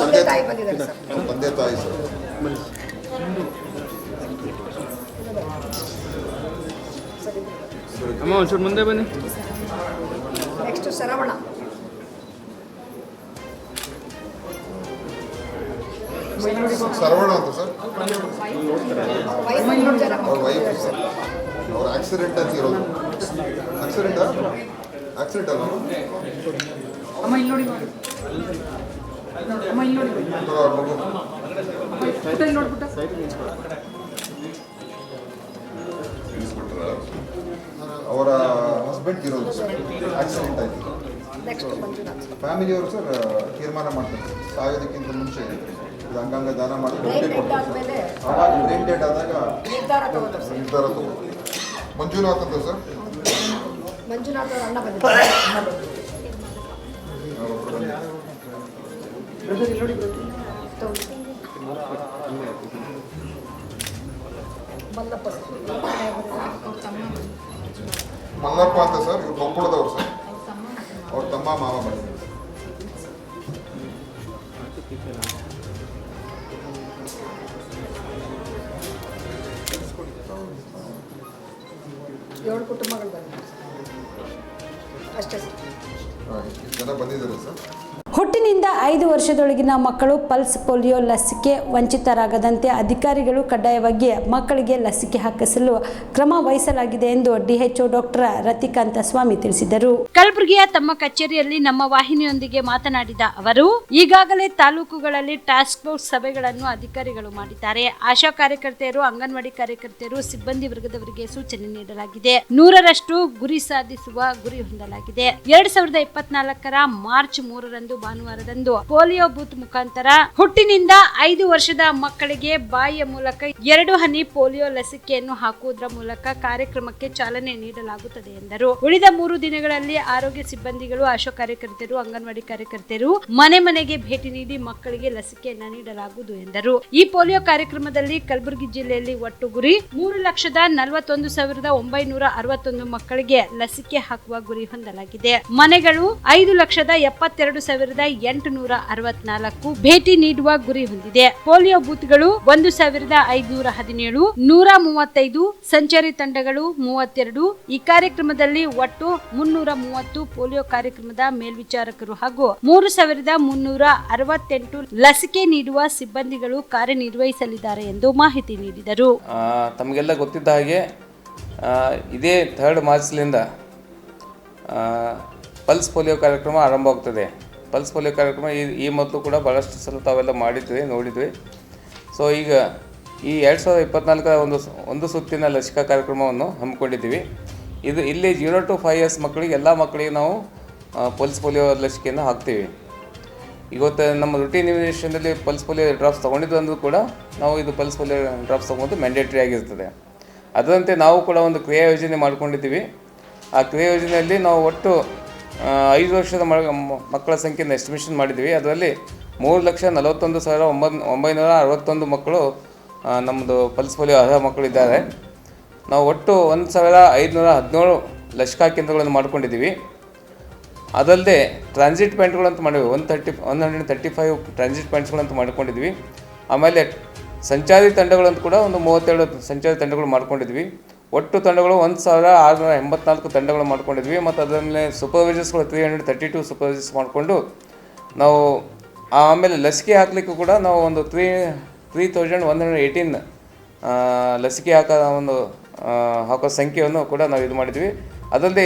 ತಂದೆ ತಾಯಿ ಬಂದಿದ್ದಾರೆ ಸರ್. ತಂದೆ ತಾಯಿ ಸರ್. ಅಮ್ಮ ಒಂಚೂರು ಮುಂದೆ ಬನ್ನಿ. ನೆಕ್ಸ್ಟ್ ಶರವಣ. ಸರ್ವಣ ಅಂತ ಸರ್. ವಯಸ್ಸು ಅವ್ರ ವೈಫ್ ಸರ್. ಅವ್ರ ಆಕ್ಸಿಡೆಂಟ್ ಅಂತ ಇರೋದು. ಆಕ್ಸಿಡೆಂಟ್ ಅಲ್ಲ ಅಮ್ಮ ಇಲ್ಲಿ ನೋಡಿ. ಅಮ್ಮ ಇಲ್ಲಿ ನೋಡಿ. ಅವ್ರ ಮಗು ನೋಡ್ಬಿಟ್ಟ ಅವರ ಹಸ್ಬೆಂಡ್ ಇರೋದು ಸರ್. ಆಕ್ಸಿಡೆಂಟ್ ಆಯಿತು. ನೆಕ್ಸ್ಟ್ ಮಂಜುನಾಥ್. ಫ್ಯಾಮಿಲಿಯವರು ಸರ್ ತೀರ್ಮಾನ ಮಾಡ್ತಾರೆ ಸರ್, ಸಾಯೋದಕ್ಕಿಂತ ಮುಂಚೆ ಇದು ಅಂಗಾಂಗ ದಾನ ಮಾಡಿ ಬ್ರೈನ್ ಡೆಡ್ ಆದಮೇಲೆ ಆವಾಗ ಬ್ರೈನ್ ಡೆಡ್ ಆದಾಗ ನಿರ್ಧಾರ ತಗೋತಾರೆ ಸರ್. ನಿರ್ಧಾರ ತಗೊಂಡು ಮಂಜುನಾಥ್ ಅಂತ ಸರ್. ಮಂಜುನಾಥ್ ಅವ್ರ ಅಣ್ಣ ಬಂದಿದ್ದಾರೆ. ಅವರೊಬ್ಬರು ಬಂದಿದ್ದಾರೆ. ಮಲ್ಲಪ್ಪ ಮಲ್ಲಪ್ಪ ಅಂತ ಸರ್. ಇವ್ರು ಕೊಪ್ಪಳದವ್ರು ಸರ್. ಅವ್ರ ತಮ್ಮ ಮಾವ ಬಂದಿದ್ದಾರೆ. ಏಳು ಕುಟುಂಬಗಳು ಬಂದಿದ್ದಾರೆ ಅಷ್ಟೇ ಸರ್. ಇಷ್ಟು ಜನ ಬಂದಿದ್ದಾರೆ ಸರ್. ಹುಟ್ಟಿನಿಂದ 5 ವರ್ಷದೊಳಗಿನ ಮಕ್ಕಳು ಪಲ್ಸ್ ಪೋಲಿಯೋ ಲಸಿಕೆ ವಂಚಿತರಾಗದಂತೆ ಅಧಿಕಾರಿಗಳು ಕಡ್ಡಾಯವಾಗಿ ಮಕ್ಕಳಿಗೆ ಲಸಿಕೆ ಹಾಕಿಸಲು ಕ್ರಮ ವಹಿಸಲಾಗಿದೆ ಎಂದು DHO ಡಾಕ್ಟರ್ ರತಿಕಾಂತ ಸ್ವಾಮಿ ತಿಳಿಸಿದರು. ಕಲಬುರಗಿಯ ತಮ್ಮ ಕಚೇರಿಯಲ್ಲಿ ನಮ್ಮ ವಾಹಿನಿಯೊಂದಿಗೆ ಮಾತನಾಡಿದ ಅವರು, ಈಗಾಗಲೇ ತಾಲೂಕುಗಳಲ್ಲಿ ಟಾಸ್ಕ್ ಫೋರ್ಸ್ ಸಭೆಗಳನ್ನು ಅಧಿಕಾರಿಗಳು ಮಾಡಿದ್ದಾರೆ. ಆಶಾ ಕಾರ್ಯಕರ್ತೆಯರು, ಅಂಗನವಾಡಿ ಕಾರ್ಯಕರ್ತೆಯರು, ಸಿಬ್ಬಂದಿ ವರ್ಗದವರಿಗೆ ಸೂಚನೆ ನೀಡಲಾಗಿದೆ. 100ರಷ್ಟು ಗುರಿ ಸಾಧಿಸುವ ಗುರಿ ಹೊಂದಲಾಗಿದೆ. 2024 ಮಾರ್ಚ್ 3ರಂದು ಭಾನುವಾರದಂದು ಪೋಲಿಯೋ ಬೂತ್ ಮುಖಾಂತರ ಹುಟ್ಟಿನಿಂದ 5 ವರ್ಷದ ಮಕ್ಕಳಿಗೆ ಬಾಯಿಯ ಮೂಲಕ 2 ಹನಿ ಪೋಲಿಯೋ ಲಸಿಕೆಯನ್ನು ಹಾಕುವುದರ ಮೂಲಕ ಕಾರ್ಯಕ್ರಮಕ್ಕೆ ಚಾಲನೆ ನೀಡಲಾಗುತ್ತದೆ ಎಂದರು. ಉಳಿದ 3 ದಿನಗಳಲ್ಲಿ ಆರೋಗ್ಯ ಸಿಬ್ಬಂದಿಗಳು, ಆಶಾ ಕಾರ್ಯಕರ್ತರು, ಅಂಗನವಾಡಿ ಕಾರ್ಯಕರ್ತರು ಮನೆ ಮನೆಗೆ ಭೇಟಿ ನೀಡಿ ಮಕ್ಕಳಿಗೆ ಲಸಿಕೆಯನ್ನು ನೀಡಲಾಗುವುದು ಎಂದರು. ಈ ಪೋಲಿಯೋ ಕಾರ್ಯಕ್ರಮದಲ್ಲಿ ಕಲಬುರಗಿ ಜಿಲ್ಲೆಯಲ್ಲಿ ಒಟ್ಟು ಗುರಿ 3,41,961 ಮಕ್ಕಳಿಗೆ ಲಸಿಕೆ ಹಾಕುವ ಗುರಿ ಹೊಂದಲಾಗಿದೆ. ಮನೆಗಳು 5,72,000 1864 ಭೇಟಿ ನೀಡುವ ಗುರಿ ಹೊಂದಿದೆ. ಪೋಲಿಯೋ ಬೂತ್ಗಳು 1517, 135 ಸಂಚಾರಿ ತಂಡಗಳು 32. ಈ ಕಾರ್ಯಕ್ರಮದಲ್ಲಿ ಒಟ್ಟು 330 ಪೋಲಿಯೋ ಕಾರ್ಯಕ್ರಮದ ಮೇಲ್ವಿಚಾರಕರು ಹಾಗೂ 3368 ಲಸಿಕೆ ನೀಡುವ ಸಿಬ್ಬಂದಿಗಳು ಕಾರ್ಯನಿರ್ವಹಿಸಲಿದ್ದಾರೆ ಎಂದು ಮಾಹಿತಿ ನೀಡಿದರು. ತಮಗೆಲ್ಲ ಗೊತ್ತಿದ್ದ ಹಾಗೆ ಇದೇ 3 ಮಾರ್ಚ್ಲಿಂದ ಪಲ್ಸ್ ಪೋಲಿಯೋ ಕಾರ್ಯಕ್ರಮ ಆರಂಭವಾಗ್ತದೆ. ಪಲ್ಸ್ ಪೋಲಿಯೋ ಕಾರ್ಯಕ್ರಮ ಈ ಮೊದಲು ಕೂಡ ಭಾಳಷ್ಟು ಸಲ ತಾವೆಲ್ಲ ನೋಡಿದ್ವಿ. ಸೊ ಈಗ ಈ 2024 ಒಂದು ಸುತ್ತಿನ ಲಸಿಕಾ ಕಾರ್ಯಕ್ರಮವನ್ನು ಹಮ್ಮಿಕೊಂಡಿದ್ದೀವಿ. ಇಲ್ಲಿ 0 to 5 years ಮಕ್ಕಳಿಗೆ ಎಲ್ಲ ಮಕ್ಕಳಿಗೆ ನಾವು ಪಲ್ಸ್ ಪೋಲಿಯೋ ಲಸಿಕೆಯನ್ನು ಹಾಕ್ತೀವಿ. ಇವತ್ತು ನಮ್ಮ ರುಟೀನ್ ಇಮ್ಯುನೇಷನಲ್ಲಿ ಪಲ್ಸ್ ಪೋಲಿಯೋ ಡ್ರಾಪ್ಸ್ ತೊಗೊಂಡಿದ್ದು ಅಂದರೂ ಕೂಡ ನಾವು ಇದು ಪಲ್ಸ್ ಪೋಲಿಯೋ ಡ್ರಾಪ್ಸ್ ತೊಗೊಂಡು ಮ್ಯಾಂಡೇಟ್ರಿ ಆಗಿರ್ತದೆ. ಅದರಂತೆ ನಾವು ಕೂಡ ಒಂದು ಕ್ರಿಯಾ ಯೋಜನೆ ಮಾಡ್ಕೊಂಡಿದ್ದೀವಿ. ಆ ಕ್ರಿಯಾ ಯೋಜನೆಯಲ್ಲಿ ನಾವು ಒಟ್ಟು 5 ವರ್ಷದ ಮಕ್ಕಳ ಸಂಖ್ಯೆಯನ್ನು ಎಸ್ಟಿಮೇಷನ್ ಮಾಡಿದ್ದೀವಿ. ಅದರಲ್ಲಿ 3,41,961 ಮಕ್ಕಳು ನಮ್ಮದು ಪಲ್ಸ್ ಪೋಲಿಯೋ ಅರ್ಹ ಮಕ್ಕಳಿದ್ದಾರೆ. ನಾವು ಒಟ್ಟು 1,517 ಲಸಿಕಾ ಕೇಂದ್ರಗಳನ್ನು ಮಾಡ್ಕೊಂಡಿದ್ದೀವಿ. ಅದಲ್ಲದೆ ಟ್ರಾನ್ಸಿಟ್ ಪಾಯಿಂಟ್ಗಳಂತ ಮಾಡಿದ್ವಿ. 135 ಟ್ರಾನ್ಸಿಟ್ ಪಾಯಿಂಟ್ಸ್ಗಳಂತ ಮಾಡ್ಕೊಂಡಿದ್ವಿ. ಆಮೇಲೆ ಸಂಚಾರಿ ತಂಡಗಳಂತ ಕೂಡ ಒಂದು 32 ಸಂಚಾರಿ ತಂಡಗಳು ಮಾಡ್ಕೊಂಡಿದ್ವಿ. ಒಟ್ಟು ತಂಡಗಳು 1,684 ತಂಡಗಳು ಮಾಡ್ಕೊಂಡಿದ್ವಿ. ಮತ್ತು ಅದರಲ್ಲಿ ಸೂಪರ್ವೈಸರ್ಸ್ಗಳು 332 ಸೂಪರ್ವೈಸರ್ಸ್ ಮಾಡಿಕೊಂಡು ನಾವು ಆಮೇಲೆ ಲಸಿಕೆ ಹಾಕಲಿಕ್ಕೂ ಕೂಡ ನಾವು ಒಂದು 3,118 ಲಸಿಕೆ ಹಾಕೋ ಸಂಖ್ಯೆಯನ್ನು ಕೂಡ ನಾವು ಇದು ಮಾಡಿದ್ವಿ. ಅದಲ್ಲದೆ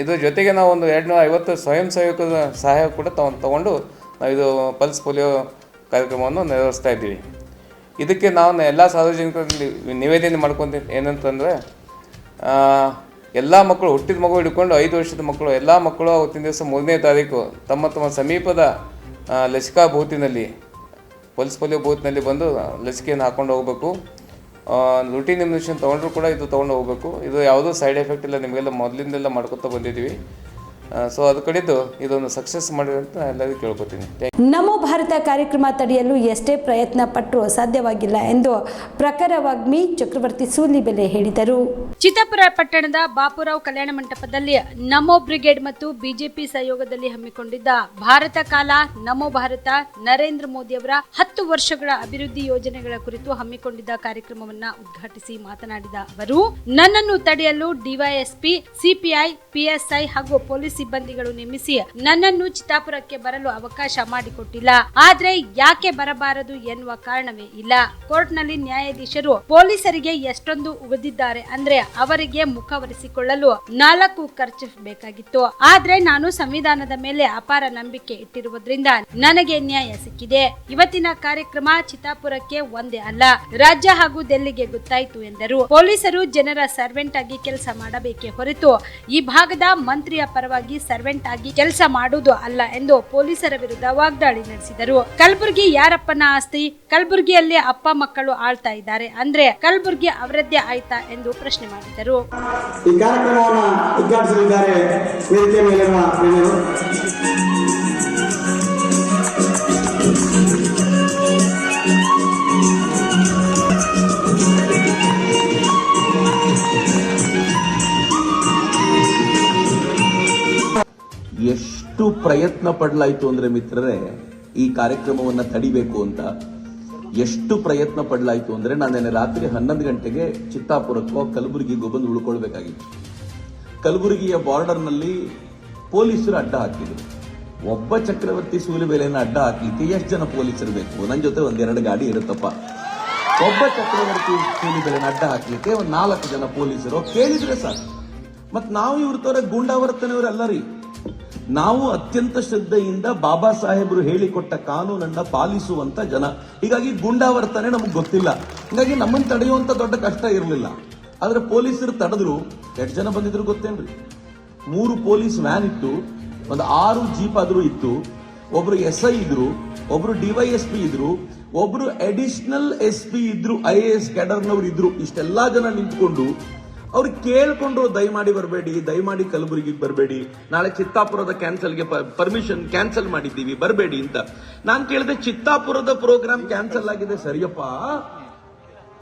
ಇದರ ಜೊತೆಗೆ ನಾವು ಒಂದು 250 ಸ್ವಯಂ ಸೇವಕರ ಸಹಾಯ ಕೂಡ ತಗೊಂಡು ನಾವು ಇದು ಪಲ್ಸ್ ಪೋಲಿಯೋ ಕಾರ್ಯಕ್ರಮವನ್ನು ನಿರ್ವಹಿಸ್ತಾ ಇದ್ದೀವಿ. ಇದಕ್ಕೆ ನಾವು ಎಲ್ಲ ಸಾರ್ವಜನಿಕರಲ್ಲಿ ನಿವೇದನೆ ಮಾಡ್ಕೊತೀವಿ ಏನಂತಂದರೆ, ಎಲ್ಲ ಮಕ್ಕಳು ಹುಟ್ಟಿದ ಮಗು ಹಿಡ್ಕೊಂಡು 5 ವರ್ಷದ ಮಕ್ಕಳು ಎಲ್ಲ ಮಕ್ಕಳು ಅವತ್ತಿನ ದಿವಸ 3ನೇ ತಾರೀಕು ತಮ್ಮ ಸಮೀಪದ ಲಸಿಕಾ ಬೂತಿನಲ್ಲಿ ಪಲ್ಸ್ ಪೋಲಿಯೋ ಬೂತ್ನಲ್ಲಿ ಬಂದು ಲಸಿಕೆಯನ್ನು ಹಾಕ್ಕೊಂಡು ಹೋಗಬೇಕು. ರುಟೀನ್ ಇಮ್ಯುನೇಷನ್ ತೊಗೊಂಡ್ರು ಕೂಡ ಇದು ತೊಗೊಂಡು ಹೋಗಬೇಕು. ಇದು ಯಾವುದೂ ಸೈಡ್ ಎಫೆಕ್ಟ್ ಇಲ್ಲ, ನಿಮಗೆಲ್ಲ ಮೊದಲಿಂದೆಲ್ಲ ಮಾಡ್ಕೊತಾ ಬಂದಿದ್ದೀವಿ. ಸೊ ಅದು ಕಡೆದು ಇದೊಂದು ಸಕ್ಸಸ್ ಮಾಡಿದೆ ಅಂತ ಎಲ್ಲರಿಗೂ ಕೇಳ್ಕೊತೀನಿ. ನಮೋ ಭಾರತ ಕಾರ್ಯಕ್ರಮ ತಡೆಯಲು ಎಷ್ಟೇ ಪ್ರಯತ್ನ ಪಟ್ಟರೂ ಸಾಧ್ಯವಾಗಿಲ್ಲ ಎಂದು ಪ್ರಖರವಾಗ್ಮಿ ಚಕ್ರವರ್ತಿ ಸೂಲಿಬೆಲೆ ಹೇಳಿದರು. ಚಿತ್ತಾಪುರ ಪಟ್ಟಣದ ಬಾಪುರಾವ್ ಕಲ್ಯಾಣ ಮಂಟಪದಲ್ಲಿ ನಮೋ ಬ್ರಿಗೇಡ್ ಮತ್ತು ಬಿಜೆಪಿ ಸಹಯೋಗದಲ್ಲಿ ಹಮ್ಮಿಕೊಂಡಿದ್ದ ಭಾರತ ಕಾಲ ನಮೋ ಭಾರತ ನರೇಂದ್ರ ಮೋದಿ ಅವರ 10 ವರ್ಷಗಳ ಅಭಿವೃದ್ಧಿ ಯೋಜನೆಗಳ ಕುರಿತು ಹಮ್ಮಿಕೊಂಡಿದ್ದ ಕಾರ್ಯಕ್ರಮವನ್ನ ಉದ್ಘಾಟಿಸಿ ಮಾತನಾಡಿದ ಅವರು, ನನ್ನನ್ನು ತಡೆಯಲು ಡಿವೈಎಸ್ಪಿ, ಸಿಪಿಐ, ಪಿಎಸ್ಐ ಹಾಗೂ ಪೊಲೀಸ್ ಸಿಬ್ಬಂದಿಗಳು ನೇಮಿಸಿ ನನ್ನನ್ನು ಚಿತ್ತಾಪುರಕ್ಕೆ ಬರಲು ಅವಕಾಶ ಮಾಡಿಕೊಟ್ಟಿಲ್ಲ. ಆದ್ರೆ ಯಾಕೆ ಬರಬಾರದು ಎನ್ನುವ ಕಾರಣವೇ ಇಲ್ಲ. ಕೋರ್ಟ್ನಲ್ಲಿ ನ್ಯಾಯಾಧೀಶರು ಪೊಲೀಸರಿಗೆ ಎಷ್ಟೊಂದು ಉಗಿದಿದ್ದಾರೆ ಅಂದ್ರೆ ಅವರಿಗೆ ಮುಖ ಒರೆಸಿಕೊಳ್ಳಲು 4 ಖರ್ಚು ಬೇಕಾಗಿತ್ತು. ಆದ್ರೆ ನಾನು ಸಂವಿಧಾನದ ಮೇಲೆ ಅಪಾರ ನಂಬಿಕೆ ಇಟ್ಟಿರುವುದರಿಂದ ನನಗೆ ನ್ಯಾಯ ಸಿಕ್ಕಿದೆ. ಇವತ್ತಿನ ಕಾರ್ಯಕ್ರಮ ಚಿತ್ತಾಪುರಕ್ಕೆ ಒಂದೇ ಅಲ್ಲ, ರಾಜ್ಯ ಹಾಗೂ ದೆಹಲಿಗೆ ಗೊತ್ತಾಯಿತು ಎಂದರು. ಪೊಲೀಸರು ಜನರ ಸರ್ವೆಂಟ್ ಆಗಿ ಕೆಲಸ ಮಾಡಬೇಕೇ ಹೊರತು ಈ ಭಾಗದ ಮಂತ್ರಿಯ ಪರವಾಗಿ ಸರ್ವೆಂಟ್ ಆಗಿ ಕೆಲಸ ಮಾಡುವುದು ಅಲ್ಲ ಎಂದು ಪೊಲೀಸರ ವಿರುದ್ಧ ವಾಗ್ದಾಳಿ ನಡೆಸಿದರು. ಕಲಬುರಗಿ ಯಾರಪ್ಪನ ಆಸ್ತಿ? ಕಲಬುರಗಿಯಲ್ಲಿ ಅಪ್ಪ ಮಕ್ಕಳು ಆಳ್ತಾ ಇದ್ದಾರೆ ಅಂದ್ರೆ ಕಲಬುರಗಿ ಅವರದ್ದೇ ಆಯ್ತಾ ಎಂದು ಪ್ರಶ್ನೆ ಮಾಡಿದರು. ಈ ಕಾರ್ಯಕ್ರಮವನ್ನು ಉದ್ಘಾಟಿಸಲಿದ್ದಾರೆ ವೇದಿಕೆ ಮೇಲಿರುವ ಎಷ್ಟು ಪ್ರಯತ್ನ ಪಡಲಾಯಿತು ಅಂದ್ರೆ ಮಿತ್ರರೇ, ಈ ಕಾರ್ಯಕ್ರಮವನ್ನ ತಡಿಬೇಕು ಅಂತ ಎಷ್ಟು ಪ್ರಯತ್ನ ಪಡಲಾಯಿತು ಅಂದ್ರೆ, ನಾನು ರಾತ್ರಿ 11 ಗಂಟೆಗೆ ಚಿತ್ತಾಪುರಕ್ಕೋ ಕಲಬುರಗಿಗೋ ಬಂದು ಉಳ್ಕೊಳ್ಬೇಕಾಗಿತ್ತು. ಕಲಬುರಗಿಯ ಬಾರ್ಡರ್ನಲ್ಲಿ ಪೊಲೀಸರು ಅಡ್ಡ ಹಾಕಿದ್ರು. ಒಬ್ಬ ಚಕ್ರವರ್ತಿ ಸೂಲಿಬೆಲೆಯನ್ನು ಅಡ್ಡ ಹಾಕ್ಲಿಕ್ಕೆ ಎಷ್ಟು ಜನ ಪೊಲೀಸರು ಬೇಕು? ನನ್ನ ಜೊತೆ 1-2 ಗಾಡಿ ಇರುತ್ತಪ್ಪ. ಒಬ್ಬ ಚಕ್ರವರ್ತಿ ಸೂಲಿಬೆಲೆಯನ್ನು ಅಡ್ಡ ಹಾಕ್ಲಿಕ್ಕೆ 4 ಜನ ಪೊಲೀಸರು ಕೇಳಿದ್ರೆ ಸಾಕು. ಮತ್ ನಾವು ಇವ್ರ ತರ ಗೂಂಡಾವರ್ತನೆಯವರಲ್ಲ ರೀ. ನಾವು ಅತ್ಯಂತ ಶ್ರದ್ಧೆಯಿಂದ ಬಾಬಾ ಸಾಹೇಬರು ಹೇಳಿಕೊಟ್ಟ ಕಾನೂನನ್ನ ಪಾಲಿಸುವಂತ ಜನ. ಹೀಗಾಗಿ ಗೂಂಡಾವರ್ತನೆ ನಮಗ್ ಗೊತ್ತಿಲ್ಲ. ಹೀಗಾಗಿ ನಮ್ಮನ್ನು ತಡೆಯುವಂತ ದೊಡ್ಡ ಕಷ್ಟ ಇರಲಿಲ್ಲ. ಆದ್ರೆ ಪೊಲೀಸರು ತಡೆದ್ರು. ಎಷ್ಟು ಜನ ಬಂದಿದ್ರು ಗೊತ್ತೇನ್ರಿ? 3 ಪೊಲೀಸ್ ವ್ಯಾನ್ ಇತ್ತು, ಒಂದು 6 ಜೀಪ್ ಆದ್ರೂ ಇತ್ತು, ಒಬ್ರು SI ಇದ್ರು, ಒಬ್ರು DYSP ಇದ್ರು, ಒಬ್ರು ಅಡಿಷನಲ್ SP ಇದ್ರು, IAS ಕ್ಯಾಡರ್ನವ್ರು ಇದ್ರು. ಇಷ್ಟೆಲ್ಲಾ ಜನ ನಿಂತ್ಕೊಂಡು ಅವ್ರು ಕೇಳ್ಕೊಂಡ್ರು, ದಯಮಾಡಿ ಬರಬೇಡಿ, ದಯಮಾಡಿ ಕಲಬುರಗಿಗೆ ಬರಬೇಡಿ, ನಾಳೆ ಚಿತ್ತಾಪುರದ ಕ್ಯಾನ್ಸಲ್ಗೆ ಪರ್ಮಿಷನ್ ಕ್ಯಾನ್ಸಲ್ ಮಾಡಿದ್ದೀವಿ, ಬರಬೇಡಿ ಅಂತ. ನಾನು ಕೇಳಿದೆ, ಚಿತ್ತಾಪುರದ ಪ್ರೋಗ್ರಾಮ್ ಕ್ಯಾನ್ಸಲ್ ಆಗಿದೆ ಸರಿಯಪ್ಪ,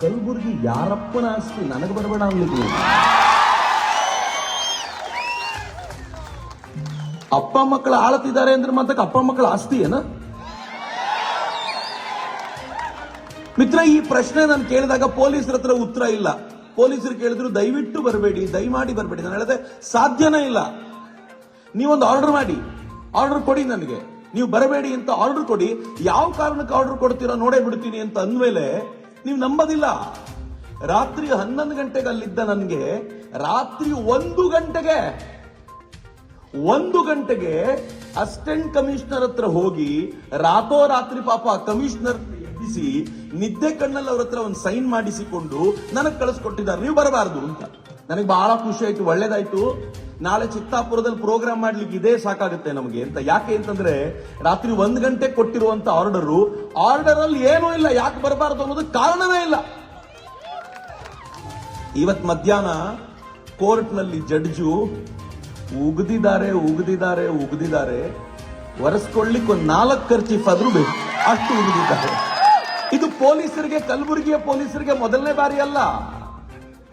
ಕಲಬುರಗಿ ಯಾರಪ್ಪನ ಆಸ್ತಿ, ನನಗೆ ಬರಬೇಡ ಅನ್ಲಿಕ್ಕೆ. ಅಪ್ಪ ಮಕ್ಕಳು ಆಳತಿದ್ದಾರೆ ಅಂದ್ರೆ ಮಾತಕ್ಕೆ ಅಪ್ಪ ಮಕ್ಕಳ ಆಸ್ತಿ ಏನ? ಮಿತ್ರ, ಈ ಪ್ರಶ್ನೆ ನಾನು ಕೇಳಿದಾಗ ಪೊಲೀಸರ ಹತ್ರ ಉತ್ತರ ಇಲ್ಲ. ಪೊಲೀಸರು ಕೇಳಿದ್ರು ದಯವಿಟ್ಟು ಬರಬೇಡಿ, ದಯಮಾಡಿ ಬರಬೇಡಿ. ನಾನು ಹೇಳಿದೆ ಸಾಧ್ಯನೇ ಇಲ್ಲ. ನೀವೊಂದು ಆರ್ಡರ್ ಮಾಡಿ, ಆರ್ಡರ್ ಕೊಡಿ ನನಗೆ, ನೀವು ಬರಬೇಡಿ ಅಂತ ಆರ್ಡರ್ ಕೊಡಿ. ಯಾವ ಕಾರಣಕ್ಕೆ ಆರ್ಡರ್ ಕೊಡ್ತೀರೋ ನೋಡೇ ಬಿಡ್ತೀನಿ ಅಂತ ಅಂದ್ಮೇಲೆ ನೀವು ನಂಬೋದಿಲ್ಲ. ರಾತ್ರಿ 11 ಗಂಟೆಗೆ ಅಲ್ಲಿದ್ದ ನನಗೆ ರಾತ್ರಿ 1 ಗಂಟೆಗೆ ಅಸಿಸ್ಟೆಂಟ್ ಕಮಿಷನರ್ ಹತ್ರ ಹೋಗಿ ರಾತ್ರಿ ಪಾಪ ಕಮಿಷನರ್ ಎಬ್ಬಿಸಿ ನಿದ್ದೆ ಕಣ್ಣಲ್ಲಿ ಅವ್ರ ಹತ್ರ ಒಂದು ಸೈನ್ ಮಾಡಿಸಿಕೊಂಡು ನನಗೆ ಕಳಿಸ್ಕೊಟ್ಟಿದ್ದಾರೆ, ನೀವು ಬರಬಾರದು ಅಂತ. ನನಗೆ ಬಹಳ ಖುಷಿ ಆಯ್ತು, ಒಳ್ಳೇದಾಯ್ತು. ನಾಳೆ ಚಿತ್ತಾಪುರದಲ್ಲಿ ಪ್ರೋಗ್ರಾಮ್ ಮಾಡ್ಲಿಕ್ಕೆ ಇದೇ ಸಾಕಾಗುತ್ತೆ ನಮಗೆ ಅಂತ. ಯಾಕೆ ಅಂತಂದ್ರೆ ರಾತ್ರಿ 1 ಗಂಟೆ ಕೊಟ್ಟಿರುವಂತ ಆರ್ಡರ್ ಅಲ್ಲಿ ಏನೂ ಇಲ್ಲ. ಯಾಕೆ ಬರಬಾರದು ಅನ್ನೋದಕ್ಕೆ ಕಾರಣವೇ ಇಲ್ಲ. ಇವತ್ ಮಧ್ಯಾಹ್ನ ಕೋರ್ಟ್ನಲ್ಲಿ ಜಡ್ಜು ಉಗಿದಿದ್ದಾರೆ ಒರೆಸ್ಕೊಳ್ಳಿಕ್ಕೆ ಒಂದು 4 ಖರ್ಚೀಫ್ ಆದ್ರೂ ಬೇಕು, ಅಷ್ಟು ಉಗಿದಿದ್ದಾರೆ. ಇದು ಪೊಲೀಸರಿಗೆ, ಕಲಬುರಗಿಯ ಪೊಲೀಸರಿಗೆ ಮೊದಲನೇ ಬಾರಿ ಅಲ್ಲ,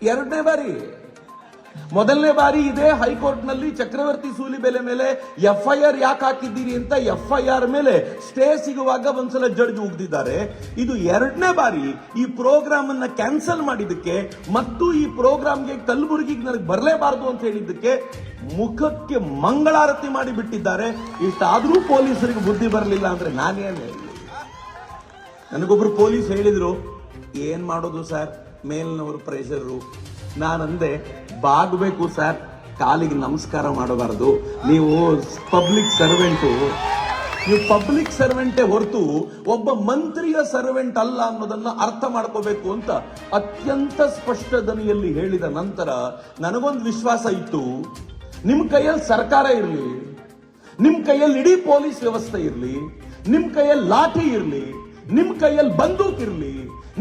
2ನೇ ಬಾರಿ. ಮೊದಲನೇ ಬಾರಿ ಇದೇ ಹೈಕೋರ್ಟ್ ನಲ್ಲಿ ಚಕ್ರವರ್ತಿ ಸೂಲಿಬೆಲೆ ಮೇಲೆ FIR ಯಾಕೆ ಹಾಕಿದ್ದೀರಿ ಅಂತ FIR ಮೇಲೆ ಸ್ಟೇ ಸಿಗುವಾಗ ಒಂದ್ಸಲ ಜಡ್ಜ್ ಉಗ್ದಿದ್ದಾರೆ. ಇದು 2ನೇ ಬಾರಿ ಈ ಪ್ರೋಗ್ರಾಮ್ ಅನ್ನ ಕ್ಯಾನ್ಸಲ್ ಮಾಡಿದ್ದಕ್ಕೆ ಮತ್ತು ಈ ಪ್ರೋಗ್ರಾಮ್ಗೆ ಕಲಬುರಗಿಗೆ ನನಗೆ ಬರಲೇಬಾರದು ಅಂತ ಹೇಳಿದ್ದಕ್ಕೆ ಮುಖಕ್ಕೆ ಮಂಗಳಾರತಿ ಮಾಡಿ ಬಿಟ್ಟಿದ್ದಾರೆ. ಇಷ್ಟಾದ್ರೂ ಪೊಲೀಸರಿಗೆ ಬುದ್ಧಿ ಬರಲಿಲ್ಲ ಅಂದ್ರೆ ನಾನೇನು ಹೇಳಿ. ನನಗೊಬ್ರು ಪೊಲೀಸ್ ಹೇಳಿದ್ರು, ಏನ್ ಮಾಡೋದು ಸರ್, ಮೇಲಿನವರು ಪ್ರೆಷರು. ನಾನಂದೆ, ಬಾಗಬೇಕು ಸರ್, ಕಾಲಿಗೆ ನಮಸ್ಕಾರ ಮಾಡಬಾರದು. ನೀವು ಪಬ್ಲಿಕ್ ಸರ್ವೆಂಟೇ ಹೊರತು ಒಬ್ಬ ಮಂತ್ರಿಯ ಸರ್ವೆಂಟ್ ಅಲ್ಲ ಅನ್ನೋದನ್ನ ಅರ್ಥ ಮಾಡ್ಕೋಬೇಕು ಅಂತ ಅತ್ಯಂತ ಸ್ಪಷ್ಟ ದನಿಯಲ್ಲಿ ಹೇಳಿದ ನಂತರ ನನಗೊಂದು ವಿಶ್ವಾಸ ಇತ್ತು, ನಿಮ್ ಕೈಯಲ್ಲಿ ಸರ್ಕಾರ ಇರಲಿ, ನಿಮ್ ಕೈಯಲ್ಲಿ ಇಡೀ ಪೊಲೀಸ್ ವ್ಯವಸ್ಥೆ ಇರಲಿ, ನಿಮ್ ಕೈಯಲ್ಲಿ ಲಾಠಿ ಇರಲಿ, ನಿಮ್ ಕೈಯಲ್ಲಿ ಬಂದೂಕ್ ಇರಲಿ,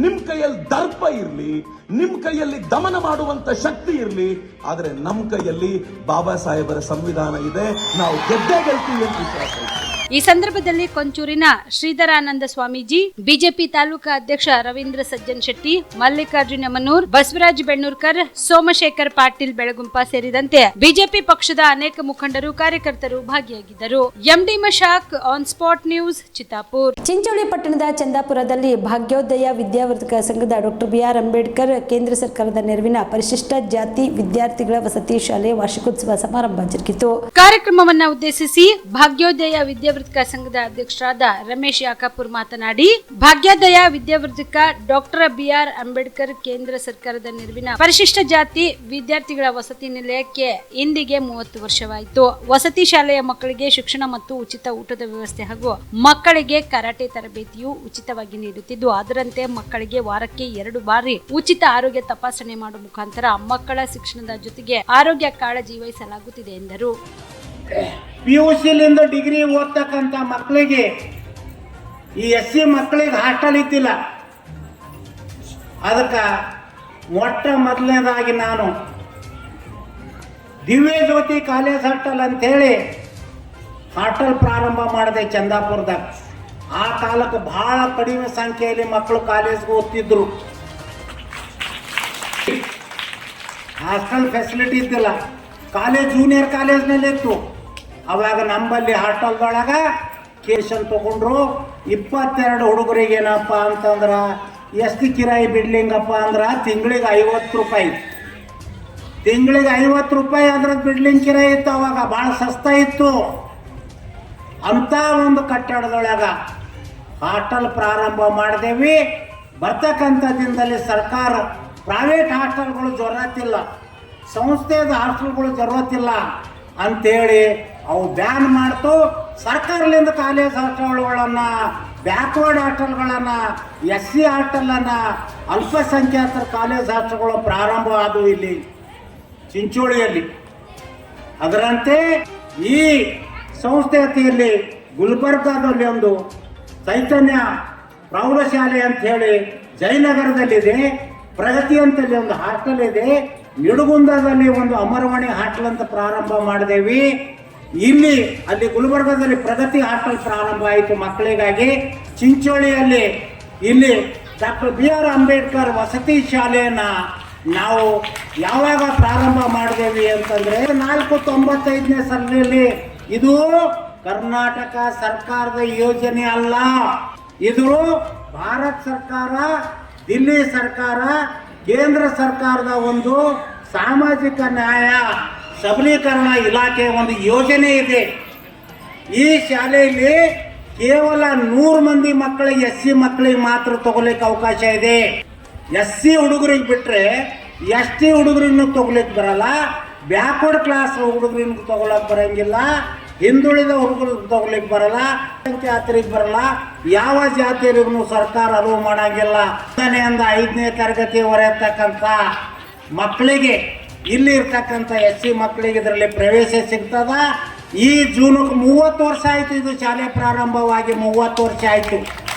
ನಿಮ್ ಕೈಯಲ್ಲಿ ದರ್ಪ ಇರಲಿ, ನಿಮ್ ಕೈಯಲ್ಲಿ ದಮನ ಮಾಡುವಂತ ಶಕ್ತಿ ಇರಲಿ, ಆದ್ರೆ ನಮ್ಮ ಕೈಯಲ್ಲಿ ಬಾಬಾ ಸಾಹೇಬರ ಸಂವಿಧಾನ ಇದೆ, ನಾವು ಗೆದ್ದೇ ಗೆಲ್ತೀವಿ ಅಂತ ವಿಶ್ವಾಸ ಇದೆ. ಈ ಸಂದರ್ಭದಲ್ಲಿ ಕೊಂಚೂರಿನ ಶ್ರೀಧರಾನಂದ ಸ್ವಾಮೀಜಿ, ಬಿಜೆಪಿ ತಾಲೂಕಾ ಅಧ್ಯಕ್ಷ ರವೀಂದ್ರ ಸಜ್ಜನ್ ಶೆಟ್ಟಿ, ಮಲ್ಲಿಕಾರ್ಜುನ ಯಮನೂರ್, ಬಸವರಾಜ್ ಬೆಣ್ಣೂರ್ಕರ್, ಸೋಮಶೇಖರ್ ಪಾಟೀಲ್ ಬೆಳಗುಂಪ ಸೇರಿದಂತೆ ಬಿಜೆಪಿ ಪಕ್ಷದ ಅನೇಕ ಮುಖಂಡರು, ಕಾರ್ಯಕರ್ತರು ಭಾಗಿಯಾಗಿದ್ದರು. MD Mashak, on spot news, Chittapur. Chincholi ಪಟ್ಟಣದ ಚಂದಾಪುರದಲ್ಲಿ ಭಾಗ್ಯೋದಯ ವಿದ್ಯಾವರ್ಧಕ ಸಂಘದ ಡಾಕ್ಟರ್ BR ಅಂಬೇಡ್ಕರ್ ಕೇಂದ್ರ ಸರ್ಕಾರದ ನೆರವಿನ ಪರಿಶಿಷ್ಟ ಜಾತಿ ವಿದ್ಯಾರ್ಥಿಗಳ ವಸತಿ ಶಾಲೆ ವಾರ್ಷಿಕೋತ್ಸವ ಸಮಾರಂಭ ಜರುಗಿತು. ಕಾರ್ಯಕ್ರಮವನ್ನು ಉದ್ದೇಶಿಸಿ ಭಾಗ್ಯೋದಯ ವಿದ್ಯಾವರ್ಧಕ ಸಂಘದ ಅಧ್ಯಕ್ಷರಾದ ರಮೇಶ್ ಯಾಕಾಪುರ್ ಮಾತನಾಡಿ, ಭಾಗ್ಯೋದಯ ವಿದ್ಯಾವರ್ಧಕ ಡಾಕ್ಟರ್ BR ಅಂಬೇಡ್ಕರ್ ಕೇಂದ್ರ ಸರ್ಕಾರದ ನೆರವಿನ ಪರಿಶಿಷ್ಟ ಜಾತಿ ವಿದ್ಯಾರ್ಥಿಗಳ ವಸತಿ ನಿಲಯಕ್ಕೆ ಇಂದಿಗೆ 30 ವರ್ಷವಾಯಿತು. ವಸತಿ ಶಾಲೆಯ ಮಕ್ಕಳಿಗೆ ಶಿಕ್ಷಣ ಮತ್ತು ಉಚಿತ ಊಟದ ವ್ಯವಸ್ಥೆ ಹಾಗೂ ಮಕ್ಕಳಿಗೆ ಕರಾಟೆ ತರಬೇತಿಯು ಉಚಿತವಾಗಿ ನೀಡುತ್ತಿದ್ದು, ಅದರಂತೆ ಮಕ್ಕಳಿಗೆ ವಾರಕ್ಕೆ 2 ಬಾರಿ ಉಚಿತ ಆರೋಗ್ಯ ತಪಾಸಣೆ ಮಾಡುವ ಮುಖಾಂತರ ಮಕ್ಕಳ ಶಿಕ್ಷಣದ ಜೊತೆಗೆ ಆರೋಗ್ಯ ಕಾಳಜಿ ವಹಿಸಲಾಗುತ್ತಿದೆ ಎಂದರು. PUCಲಿಂದ ಡಿಗ್ರಿ ಓದ್ತಕ್ಕಂಥ ಮಕ್ಕಳಿಗೆ, ಈ SC ಮಕ್ಕಳಿಗೆ ಹಾಸ್ಟೆಲ್ ಇದ್ದಿಲ್ಲ. ಅದಕ್ಕೆ ಮೊದಲನೇದಾಗಿ ನಾನು ದಿವ್ಯ ಜ್ಯೋತಿ ಕಾಲೇಜ್ ಹಾಸ್ಟೆಲ್ ಅಂತೇಳಿ ಹಾಸ್ಟೆಲ್ ಪ್ರಾರಂಭ ಮಾಡಿದೆ ಚಂದಾಪುರದಾಗ. ಆ ಕಾಲಕ್ಕೆ ಬಹಳ ಕಡಿಮೆ ಸಂಖ್ಯೆಯಲ್ಲಿ ಮಕ್ಕಳು ಕಾಲೇಜ್ಗೆ ಓದ್ತಿದ್ರು. ಹಾಸ್ಟೆಲ್ ಫೆಸಿಲಿಟಿ ಇದ್ದಿಲ್ಲ. ಕಾಲೇಜ್ ಜೂನಿಯರ್ ಕಾಲೇಜ್ನಲ್ಲಿ ಇತ್ತು. ಅವಾಗ ನಮ್ಮಲ್ಲಿ ಹಾಸ್ಟೆಲ್ದೊಳಗೆ ಕೇಶನ್ ತಗೊಂಡ್ರು. 22 ಹುಡುಗರಿಗೆ ಏನಪ್ಪ ಅಂತಂದ್ರೆ ಎಷ್ಟು ಕಿರಾಯಿ ಬಿಡ್ಲಿಂಗಪ್ಪ ಅಂದ್ರೆ ತಿಂಗಳಿಗೆ 50 ರೂಪಾಯಿ. ತಿಂಗಳಿಗೆ 50 ರೂಪಾಯಿ ಅದ್ರ ಬಿಡ್ಲಿಂಗ್ ಕಿರಾಯಿ ಇತ್ತು. ಅವಾಗ ಭಾಳ ಸಸ್ತಾ ಇತ್ತು. ಅಂಥ ಒಂದು ಕಟ್ಟಡದೊಳಗೆ ಹಾಸ್ಟೆಲ್ ಪ್ರಾರಂಭ ಮಾಡಿದೇವಿ. ಬರ್ತಕ್ಕಂಥ ದಿನದಲ್ಲಿ ಸರ್ಕಾರ ಪ್ರೈವೇಟ್ ಹಾಸ್ಟೆಲ್ಗಳು ಜರುರತ್ತಿಲ್ಲ, ಸಂಸ್ಥೆದ ಹಾಸ್ಟೆಲ್ಗಳು ಜರುರತ್ತಿಲ್ಲ ಅಂಥೇಳಿ ಅವು ಬ್ಯಾನ್ ಮಾಡ್ತು. ಸರ್ಕಾರದಿಂದ ಕಾಲೇಜ್ ಹಾಸ್ಟೆಲ್ಗಳನ್ನು, ಬ್ಯಾಕ್ವರ್ಡ್ ಹಾಸ್ಟೆಲ್ಗಳನ್ನು, SC ಹಾಸ್ಟೆಲನ್ನು, ಅಲ್ಪಸಂಖ್ಯಾತರ ಕಾಲೇಜ್ ಹಾಸ್ಟೆಲ್ಗಳು ಪ್ರಾರಂಭ ಆದವು ಇಲ್ಲಿ ಚಿಂಚೋಳಿಯಲ್ಲಿ. ಅದರಂತೆ ಈ ಸಂಸ್ಥೆ ವತಿಯಲ್ಲಿ ಗುಲ್ಬರ್ಗಾದಲ್ಲಿ ಒಂದು ಚೈತನ್ಯ ಪ್ರೌಢಶಾಲೆ ಅಂತ ಹೇಳಿ ಜಯನಗರದಲ್ಲಿದೆ. ಪ್ರಗತಿ ಅಂತಲ್ಲಿ ಒಂದು ಹಾಸ್ಟೆಲ್ ಇದೆ. ನಿಡುಗುಂದದಲ್ಲಿ ಒಂದು ಅಮರವಾಣಿ ಹಾಸ್ಟೆಲ್ ಅಂತ ಪ್ರಾರಂಭ ಮಾಡಿದೇವಿ. ಅಲ್ಲಿ ಗುಲ್ಬರ್ಗಾದಲ್ಲಿ ಪ್ರಗತಿ ಹಾಸ್ಟೆಲ್ ಪ್ರಾರಂಭ ಆಯಿತು ಮಕ್ಕಳಿಗಾಗಿ. ಚಿಂಚೋಳಿಯಲ್ಲಿ ಇಲ್ಲಿ ಡಾಕ್ಟರ್ BR ಅಂಬೇಡ್ಕರ್ ವಸತಿ ಶಾಲೆಯನ್ನು ನಾವು ಯಾವಾಗ ಪ್ರಾರಂಭ ಮಾಡಿದೇವಿ ಅಂತಂದರೆ 495ನೇ ಸಾಲಿನಲ್ಲಿ ಇದು ಕರ್ನಾಟಕ ಸರ್ಕಾರದ ಯೋಜನೆ ಅಲ್ಲ, ಇದು ಭಾರತ ಸರ್ಕಾರ, ದಿಲ್ಲಿ ಸರ್ಕಾರ, ಕೇಂದ್ರ ಸರ್ಕಾರದ ಒಂದು ಸಾಮಾಜಿಕ ನ್ಯಾಯ ಸಬಲೀಕರಣ ಇಲಾಖೆ ಒಂದು ಯೋಜನೆ ಇದೆ. ಈ ಶಾಲೆಯಲ್ಲಿ ಕೇವಲ 100 ಮಂದಿ ಮಕ್ಕಳಿಗೆ, SC ಮಕ್ಕಳಿಗೆ ಮಾತ್ರ ತಗೊಳ್ಳಿಕ್ಕೆ ಅವಕಾಶ ಇದೆ. SC ಹುಡುಗರಿಗೆ ಬಿಟ್ಟರೆ ST ಹುಡುಗರಿಗೂ ತಗೊಳ್ಳಿಕ್ಕೆ ಬರಲ್ಲ, ಬ್ಯಾಕ್ವರ್ಡ್ ಕ್ಲಾಸ್ ಹುಡುಗರಿಗೂ ತಗೊಳಕ್ ಬರಂಗಿಲ್ಲ, ಹಿಂದುಳಿದ ಹುಡುಗರಿಗೆ ತಗೊಳ್ಳಿಕ್ಕೆ ಬರಲ್ಲ, ಸಂಖ್ಯಾತರಿಗೆ ಬರಲ್ಲ, ಯಾವ ಜಾತಿಯರಿಗೂ ಸರ್ಕಾರ ಅನುವು ಮಾಡಂಗಿಲ್ಲ. 1ನೇಯಿಂದ 5ನೇ ತರಗತಿವರೆಗಿರ್ತಕ್ಕಂಥ ಮಕ್ಕಳಿಗೆ, ಇಲ್ಲಿ ಇರ್ತಕ್ಕಂಥ SC ಮಕ್ಕಳಿಗೆ ಇದರಲ್ಲಿ ಪ್ರವೇಶ ಸಿಗ್ತದ. ಈ ಜೂನ್ಗೆ 30 ವರ್ಷ ಆಯಿತು, ಇದು ಶಾಲೆ ಪ್ರಾರಂಭವಾಗಿ 30 ವರ್ಷ ಆಯಿತು.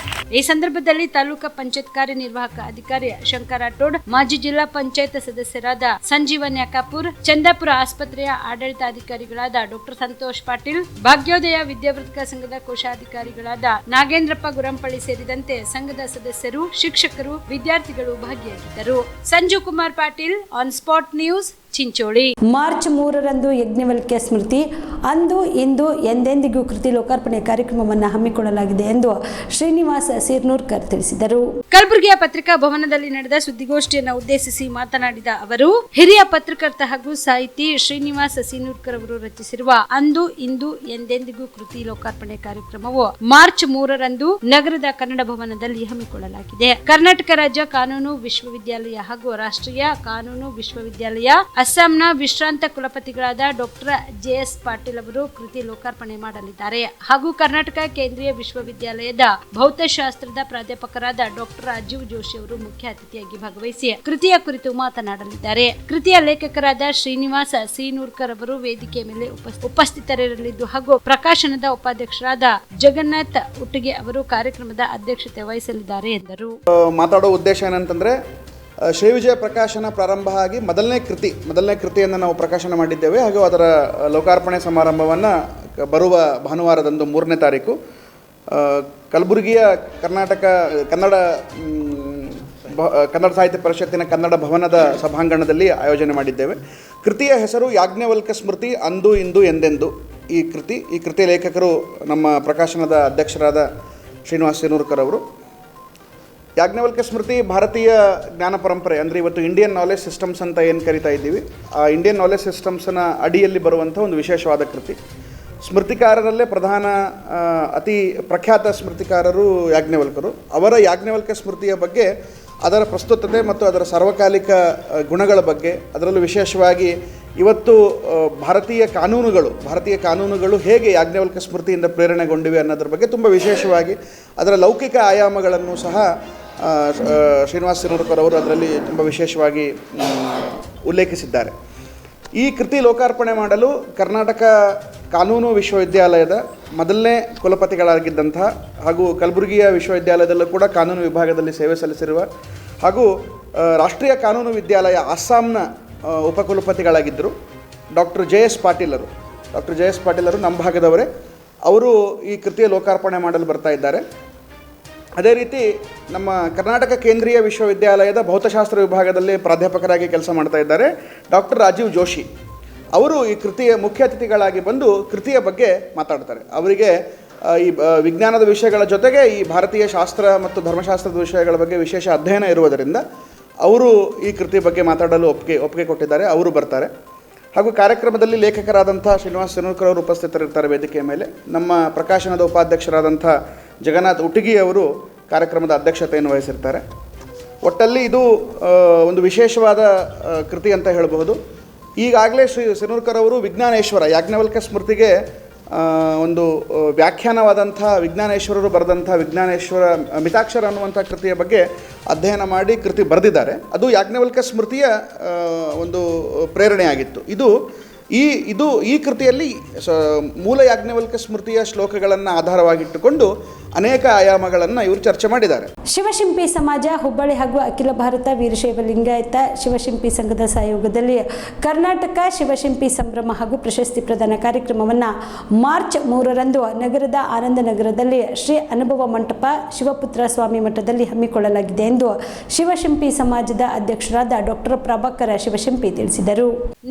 ಈ ಸಂದರ್ಭದಲ್ಲಿ ತಾಲೂಕಾ ಪಂಚಾಯತ್ ಕಾರ್ಯನಿರ್ವಾಹಕ ಅಧಿಕಾರಿ ಶಂಕರ್ ರಾಠೋಡ್, ಮಾಜಿ ಜಿಲ್ಲಾ ಪಂಚಾಯತ್ ಸದಸ್ಯರಾದ ಸಂಜೀವನ್ ಯಾಕಾಪುರ್, ಚಂದಾಪುರ ಆಸ್ಪತ್ರೆಯ ಆಡಳಿತಾಧಿಕಾರಿಗಳಾದ ಡಾಕ್ಟರ್ ಸಂತೋಷ್ ಪಾಟೀಲ್, ಭಾಗ್ಯೋದಯ ವಿದ್ಯಾವೃತ್ತಿಕ ಸಂಘದ ಕೋಶಾಧಿಕಾರಿಗಳಾದ ನಾಗೇಂದ್ರಪ್ಪ ಗುರಂಪಳ್ಳಿ ಸೇರಿದಂತೆ ಸಂಘದ ಸದಸ್ಯರು, ಶಿಕ್ಷಕರು, ವಿದ್ಯಾರ್ಥಿಗಳು ಭಾಗಿಯಾಗಿದ್ದರು. Sanju Kumar Patil, on spot news, Chincholi. March 3ರಂದು ಯಜ್ಞವಲ್ಕ್ಯ ಸ್ಮೃತಿ ಅಂದು ಇಂದು ಎಂದೆಂದಿಗೂ ಕೃತಿ ಲೋಕಾರ್ಪಣೆ ಕಾರ್ಯಕ್ರಮವನ್ನು ಹಮ್ಮಿಕೊಳ್ಳಲಾಗಿದೆ ಎಂದು ಶ್ರೀನಿವಾಸ ಸೀರ್ನೂರ್ಕರ್ ತಿಳಿಸಿದರು. ಕಲಬುರಗಿಯ ಪತ್ರಿಕಾ ಭವನದಲ್ಲಿ ನಡೆದ ಸುದ್ದಿಗೋಷ್ಠಿಯನ್ನು ಉದ್ದೇಶಿಸಿ ಮಾತನಾಡಿದ ಅವರು, ಹಿರಿಯ ಪತ್ರಕರ್ತ ಹಾಗೂ ಸಾಹಿತಿ ಶ್ರೀನಿವಾಸ ಸೀರ್ನೂರ್ಕರ್ ಅವರು ರಚಿಸಿರುವ ಅಂದು ಇಂದು ಎಂದೆಂದಿಗೂ ಕೃತಿ ಲೋಕಾರ್ಪಣೆ ಕಾರ್ಯಕ್ರಮವು ಮಾರ್ಚ್ 3ರಂದು ನಗರದ ಕನ್ನಡ ಭವನದಲ್ಲಿ ಹಮ್ಮಿಕೊಳ್ಳಲಾಗಿದೆ. ಕರ್ನಾಟಕ ರಾಜ್ಯ ಕಾನೂನು ವಿಶ್ವವಿದ್ಯಾಲಯ ಹಾಗೂ ರಾಷ್ಟ್ರೀಯ ಕಾನೂನು ವಿಶ್ವವಿದ್ಯಾಲಯ ಅಸ್ಸಾಂನ ವಿಶ್ರಾಂತ ಕುಲಪತಿಗಳಾದ ಡಾಕ್ಟರ್ JS ಪಾಟೀಲ್ ಅವರು ಕೃತಿ ಲೋಕಾರ್ಪಣೆ ಮಾಡಲಿದ್ದಾರೆ ಹಾಗೂ ಕರ್ನಾಟಕ ಕೇಂದ್ರೀಯ ವಿಶ್ವವಿದ್ಯಾಲಯದ ಭೌತಶಾಸ್ತ್ರದ ಪ್ರಾಧ್ಯಾಪಕರಾದ ಡಾಕ್ಟರ್ ರಾಜೀವ್ ಜೋಶಿ ಅವರು ಮುಖ್ಯ ಅತಿಥಿಯಾಗಿ ಭಾಗವಹಿಸಿ ಕೃತಿಯ ಕುರಿತು ಮಾತನಾಡಲಿದ್ದಾರೆ. ಕೃತಿಯ ಲೇಖಕರಾದ ಶ್ರೀನಿವಾಸ ಸೀರ್ನೂರ್ಕರ್ ಅವರು ವೇದಿಕೆ ಮೇಲೆ ಉಪಸ್ಥಿತರಿರಲಿದ್ದು ಹಾಗೂ ಪ್ರಕಾಶನದ ಉಪಾಧ್ಯಕ್ಷರಾದ ಜಗನ್ನಾಥ್ ಉಟ್ಟಿಗೆ ಅವರು ಕಾರ್ಯಕ್ರಮದ ಅಧ್ಯಕ್ಷತೆ ವಹಿಸಲಿದ್ದಾರೆ ಎಂದರು. ಮಾತಾಡೋ ಉದ್ದೇಶ ಏನಂತಂದ್ರೆ, ಶ್ರೀ ವಿಜಯ ಪ್ರಕಾಶನ ಪ್ರಾರಂಭ ಆಗಿ ಮೊದಲನೇ ಕೃತಿಯನ್ನು ನಾವು ಪ್ರಕಾಶನ ಮಾಡಿದ್ದೇವೆ ಹಾಗೂ ಅದರ ಲೋಕಾರ್ಪಣೆ ಸಮಾರಂಭವನ್ನು ಬರುವ ಭಾನುವಾರದಂದು 3ನೇ ತಾರೀಕು ಕಲಬುರಗಿಯ ಕನ್ನಡ ಸಾಹಿತ್ಯ ಪರಿಷತ್ತಿನ ಕನ್ನಡ ಭವನದ ಸಭಾಂಗಣದಲ್ಲಿ ಆಯೋಜನೆ ಮಾಡಿದ್ದೇವೆ. ಕೃತಿಯ ಹೆಸರು ಯಾಜ್ಞವಲ್ಕ್ಯ ಸ್ಮೃತಿ ಅಂದು ಇಂದು ಎಂದೆಂದು. ಈ ಕೃತಿ ಲೇಖಕರು ನಮ್ಮ ಪ್ರಕಾಶನದ ಅಧ್ಯಕ್ಷರಾದ ಶ್ರೀನಿವಾಸ ಸೀರ್ನೂರ್ಕರ್ ಅವರು. ಯಾಜ್ಞವಲ್ಕ್ಯ ಸ್ಮೃತಿ ಭಾರತೀಯ ಜ್ಞಾನ ಪರಂಪರೆ, ಅಂದರೆ ಇವತ್ತು ಇಂಡಿಯನ್ ನಾಲೆಜ್ ಸಿಸ್ಟಮ್ಸ್ ಅಂತ ಏನು ಕರಿತಾ ಇದ್ದೀವಿ, ಆ ಇಂಡಿಯನ್ ನಾಲೆಜ್ ಸಿಸ್ಟಮ್ಸ್ನ ಅಡಿಯಲ್ಲಿ ಬರುವಂಥ ಒಂದು ವಿಶೇಷವಾದ ಕೃತಿ. ಸ್ಮೃತಿಕಾರರಲ್ಲೇ ಅತಿ ಪ್ರಖ್ಯಾತ ಸ್ಮೃತಿಕಾರರು ಯಾಜ್ಞವಲ್ಕರು. ಅವರ ಯಾಜ್ಞವಲ್ಕ್ಯ ಸ್ಮೃತಿಯ ಬಗ್ಗೆ, ಅದರ ಪ್ರಸ್ತುತತೆ ಮತ್ತು ಅದರ ಸಾರ್ವಕಾಲಿಕ ಗುಣಗಳ ಬಗ್ಗೆ, ಅದರಲ್ಲೂ ವಿಶೇಷವಾಗಿ ಇವತ್ತು ಭಾರತೀಯ ಕಾನೂನುಗಳು ಹೇಗೆ ಯಾಜ್ಞವಲ್ಕ್ಯ ಸ್ಮೃತಿಯಿಂದ ಪ್ರೇರಣೆಗೊಂಡಿವೆ ಅನ್ನೋದ್ರ ಬಗ್ಗೆ ತುಂಬ ವಿಶೇಷವಾಗಿ ಅದರ ಲೌಕಿಕ ಆಯಾಮಗಳನ್ನು ಸಹ ಶ್ರೀನಿವಾಸ ಸೀರ್ನೂರ್ಕರ್ ಅವರು ಅದರಲ್ಲಿ ತುಂಬ ವಿಶೇಷವಾಗಿ ಉಲ್ಲೇಖಿಸಿದ್ದಾರೆ. ಈ ಕೃತಿ ಲೋಕಾರ್ಪಣೆ ಮಾಡಲು ಕರ್ನಾಟಕ ಕಾನೂನು ವಿಶ್ವವಿದ್ಯಾಲಯದ ಮೊದಲನೇ ಕುಲಪತಿಗಳಾಗಿದ್ದಂತಹ ಹಾಗೂ ಕಲಬುರಗಿಯ ವಿಶ್ವವಿದ್ಯಾಲಯದಲ್ಲೂ ಕೂಡ ಕಾನೂನು ವಿಭಾಗದಲ್ಲಿ ಸೇವೆ ಸಲ್ಲಿಸಿರುವ ಹಾಗೂ ರಾಷ್ಟ್ರೀಯ ಕಾನೂನು ವಿದ್ಯಾಲಯ ಅಸ್ಸಾಂನ ಉಪಕುಲಪತಿಗಳಾಗಿದ್ದರು ಡಾಕ್ಟರ್ JS ಪಾಟೀಲರು. ಡಾಕ್ಟರ್ JS ಪಾಟೀಲರು ನಮ್ಮ ಭಾಗದವರೇ. ಅವರು ಈ ಕೃತಿಯ ಲೋಕಾರ್ಪಣೆ ಮಾಡಲು ಬರ್ತಾ ಇದ್ದಾರೆ. ಅದೇ ರೀತಿ ನಮ್ಮ ಕರ್ನಾಟಕ ಕೇಂದ್ರೀಯ ವಿಶ್ವವಿದ್ಯಾಲಯದ ಭೌತಶಾಸ್ತ್ರ ವಿಭಾಗದಲ್ಲಿ ಪ್ರಾಧ್ಯಾಪಕರಾಗಿ ಕೆಲಸ ಮಾಡ್ತಾ ಇದ್ದಾರೆ ಡಾಕ್ಟರ್ ರಾಜೀವ್ ಜೋಶಿ. ಅವರು ಈ ಕೃತಿಯ ಮುಖ್ಯ ಅತಿಥಿಗಳಾಗಿ ಬಂದು ಕೃತಿಯ ಬಗ್ಗೆ ಮಾತಾಡ್ತಾರೆ. ಅವರಿಗೆ ಈ ವಿಜ್ಞಾನದ ವಿಷಯಗಳ ಜೊತೆಗೆ ಈ ಭಾರತೀಯ ಶಾಸ್ತ್ರ ಮತ್ತು ಧರ್ಮಶಾಸ್ತ್ರದ ವಿಷಯಗಳ ಬಗ್ಗೆ ವಿಶೇಷ ಅಧ್ಯಯನ ಇರುವುದರಿಂದ ಅವರು ಈ ಕೃತಿ ಬಗ್ಗೆ ಮಾತಾಡಲು ಒಪ್ಪಿಗೆ ಕೊಟ್ಟಿದ್ದಾರೆ. ಅವರು ಬರ್ತಾರೆ. ಹಾಗೂ ಕಾರ್ಯಕ್ರಮದಲ್ಲಿ ಲೇಖಕರಾದಂಥ ಶ್ರೀನಿವಾಸ ಸೀರ್ನೂರ್ಕರ್ ಅವರು ಉಪಸ್ಥಿತರಿರ್ತಾರೆ ವೇದಿಕೆಯ ಮೇಲೆ. ನಮ್ಮ ಪ್ರಕಾಶನದ ಉಪಾಧ್ಯಕ್ಷರಾದಂಥ ಜಗನ್ನಾಥ್ ಉಟ್ಟಿಗಿ ಅವರು ಕಾರ್ಯಕ್ರಮದ ಅಧ್ಯಕ್ಷತೆಯನ್ನು ವಹಿಸಿರ್ತಾರೆ. ಒಟ್ಟಲ್ಲಿ ಇದು ಒಂದು ವಿಶೇಷವಾದ ಕೃತಿ ಅಂತ ಹೇಳಬಹುದು. ಈಗಾಗಲೇ ಸೀರ್ನೂರ್ಕರ್ ಅವರು ವಿಜ್ಞಾನೇಶ್ವರ, ಯಾಜ್ಞವಲ್ಕ್ಯ ಸ್ಮೃತಿಗೆ ಒಂದು ವ್ಯಾಖ್ಯಾನವಾದಂಥ ವಿಜ್ಞಾನೇಶ್ವರರು ಬರೆದಂಥ ವಿಜ್ಞಾನೇಶ್ವರ ಮಿತಾಕ್ಷರ ಅನ್ನುವಂಥ ಕೃತಿಯ ಬಗ್ಗೆ ಅಧ್ಯಯನ ಮಾಡಿ ಕೃತಿ ಬರೆದಿದ್ದಾರೆ. ಅದು ಯಾಜ್ಞವಲ್ಕ್ಯ ಸ್ಮೃತಿಯ ಒಂದು ಪ್ರೇರಣೆಯಾಗಿತ್ತು. ಈ ಕೃತಿಯಲ್ಲಿ ಮೂಲ ಯಾಜ್ಞವಲ್ಕ್ಯ ಸ್ಮೃತಿಯ ಶ್ಲೋಕಗಳನ್ನು ಆಧಾರವಾಗಿಟ್ಟುಕೊಂಡು ಅನೇಕ ಆಯಾಮಗಳನ್ನು ಇವರು ಚರ್ಚೆ ಮಾಡಿದ್ದಾರೆ. ಶಿವಶಿಂಪಿ ಸಮಾಜ ಹುಬ್ಬಳ್ಳಿ ಹಾಗೂ ಅಖಿಲ ಭಾರತ ವೀರಶೈವ ಲಿಂಗಾಯತ ಶಿವಶಿಂಪಿ ಸಂಘದ ಸಹಯೋಗದಲ್ಲಿ ಕರ್ನಾಟಕ ಶಿವಶಿಂಪಿ ಸಂಭ್ರಮ ಹಾಗೂ ಪ್ರಶಸ್ತಿ ಪ್ರದಾನ ಕಾರ್ಯಕ್ರಮವನ್ನು ಮಾರ್ಚ್ 3ರಂದು ನಗರದ ಆನಂದನಗರದಲ್ಲಿ ಶ್ರೀ ಅನುಭವ ಮಂಟಪ ಶಿವಪುತ್ರ ಸ್ವಾಮಿ ಮಠದಲ್ಲಿ ಹಮ್ಮಿಕೊಳ್ಳಲಾಗಿದೆ ಎಂದು ಶಿವಶಿಂಪಿ ಸಮಾಜದ ಅಧ್ಯಕ್ಷರಾದ ಡಾಕ್ಟರ್ ಪ್ರಭಾಕರ ಶಿವಶಿಂಪಿ ತಿಳಿಸಿದರು.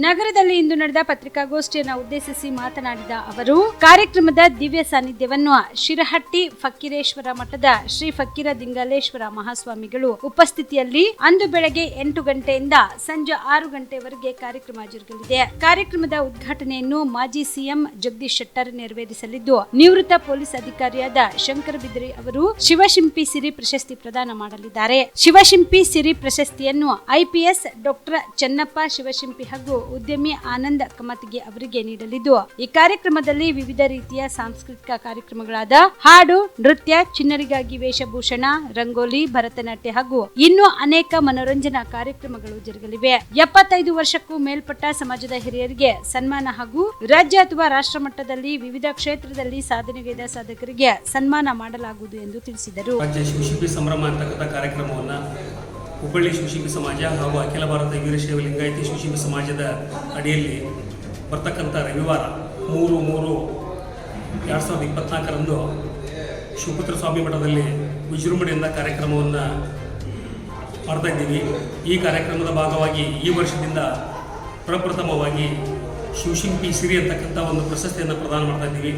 ನಗರದಲ್ಲಿ ಇಂದು ನಡೆದ ಪತ್ರಿಕಾಗೋಷ್ಠಿಯನ್ನು ಉದ್ದೇಶಿಸಿ ಮಾತನಾಡಿದ ಅವರು ಕಾರ್ಯಕ್ರಮದ ದಿವ್ಯ ಸಾನ್ನಿಧ್ಯವನ್ನು ಶಿರಹಟ್ಟಿ ಫಕ್ಕೀರೇಶ್ವರ ಮಠದ ಶ್ರೀ ಫಕ್ಕೀರ ದಿಂಗಾಲೇಶ್ವರ ಮಹಾಸ್ವಾಮಿಗಳು ಉಪಸ್ಥಿತಿಯಲ್ಲಿ ಅಂದು ಬೆಳಗ್ಗೆ 8 ಗಂಟೆಯಿಂದ ಸಂಜೆ 6 ಗಂಟೆವರೆಗೆ ಕಾರ್ಯಕ್ರಮ ಜರುಗಲಿದೆ. ಕಾರ್ಯಕ್ರಮದ ಉದ್ಘಾಟನೆಯನ್ನು ಮಾಜಿ ಸಿಎಂ ಜಗದೀಶ್ ಶೆಟ್ಟರ್ ನೆರವೇರಿಸಲಿದ್ದು, ನಿವೃತ್ತ ಪೊಲೀಸ್ ಅಧಿಕಾರಿಯಾದ ಶಂಕರ ಬಿದರಿ ಅವರು ಶಿವಶಿಂಪಿ ಸಿರಿ ಪ್ರಶಸ್ತಿ ಪ್ರದಾನ ಮಾಡಲಿದ್ದಾರೆ. ಶಿವಶಿಂಪಿ ಸಿರಿ ಪ್ರಶಸ್ತಿಯನ್ನು ಐಪಿಎಸ್ ಡಾಕ್ಟರ್ ಚೆನ್ನಪ್ಪ ಶಿವಶಿಂಪಿ ಹಾಗೂ ಉದ್ಯಮಿ ಆನಂದ್ ಕಮತಗಿ ಅವರಿಗೆ ನೀಡಲಿದ್ದು, ಈ ಕಾರ್ಯಕ್ರಮದಲ್ಲಿ ವಿವಿಧ ರೀತಿಯ ಸಾಂಸ್ಕೃತಿಕ ಕಾರ್ಯಕ್ರಮಗಳಾದ ಹಾಡು, ನೃತ್ಯ, ಚಿಣ್ಣರಿಗಾಗಿ ವೇಷಭೂಷಣ, ರಂಗೋಲಿ, ಭರತನಾಟ್ಯ ಹಾಗೂ ಇನ್ನೂ ಅನೇಕ ಮನೋರಂಜನಾ ಕಾರ್ಯಕ್ರಮಗಳು ಜರುಗಲಿವೆ. 75 ವರ್ಷಕ್ಕೂ ಮೇಲ್ಪಟ್ಟ ಸಮಾಜದ ಹಿರಿಯರಿಗೆ ಸನ್ಮಾನ ಹಾಗೂ ರಾಜ್ಯ ಅಥವಾ ರಾಷ್ಟ್ರ ಮಟ್ಟದಲ್ಲಿ ವಿವಿಧ ಕ್ಷೇತ್ರದಲ್ಲಿ ಸಾಧನೆಗೈದ ಸಾಧಕರಿಗೆ ಸನ್ಮಾನ ಮಾಡಲಾಗುವುದು ಎಂದು ತಿಳಿಸಿದರು. ಶಿವಶಿಂಪಿ ಸಂಭ್ರಮ ಅಂತಕ್ಕಂಥ ಕಾರ್ಯಕ್ರಮವನ್ನು ಹುಬ್ಬಳ್ಳಿ ಶಿವಶಿಂಪಿ ಸಮಾಜ ಹಾಗೂ ಅಖಿಲ ಭಾರತ ವೀರಶೈವ ಲಿಂಗಾಯತಿ ಶಿವಶಿಂಪಿ ಸಮಾಜದ ಅಡಿಯಲ್ಲಿ ಬರ್ತಕ್ಕಂಥ ರವಿವಾರ 3/3/2024 ಶಿವಪುತ್ರ ಸ್ವಾಮಿ ಮಠದಲ್ಲಿ ವಿಜೃಂಭಣೆಯಿಂದ ಕಾರ್ಯಕ್ರಮವನ್ನು ಮಾಡ್ತಾ ಇದ್ದೀವಿ. ಈ ಕಾರ್ಯಕ್ರಮದ ಭಾಗವಾಗಿ ಈ ವರ್ಷದಿಂದ ಪ್ರಪ್ರಥಮವಾಗಿ ಶಿವಶಿಂಪಿ ಸಿರಿ ಅಂತಕ್ಕಂಥ ಒಂದು ಪ್ರಶಸ್ತಿಯನ್ನು ಪ್ರದಾನ ಮಾಡ್ತಾ ಇದ್ದೀವಿ.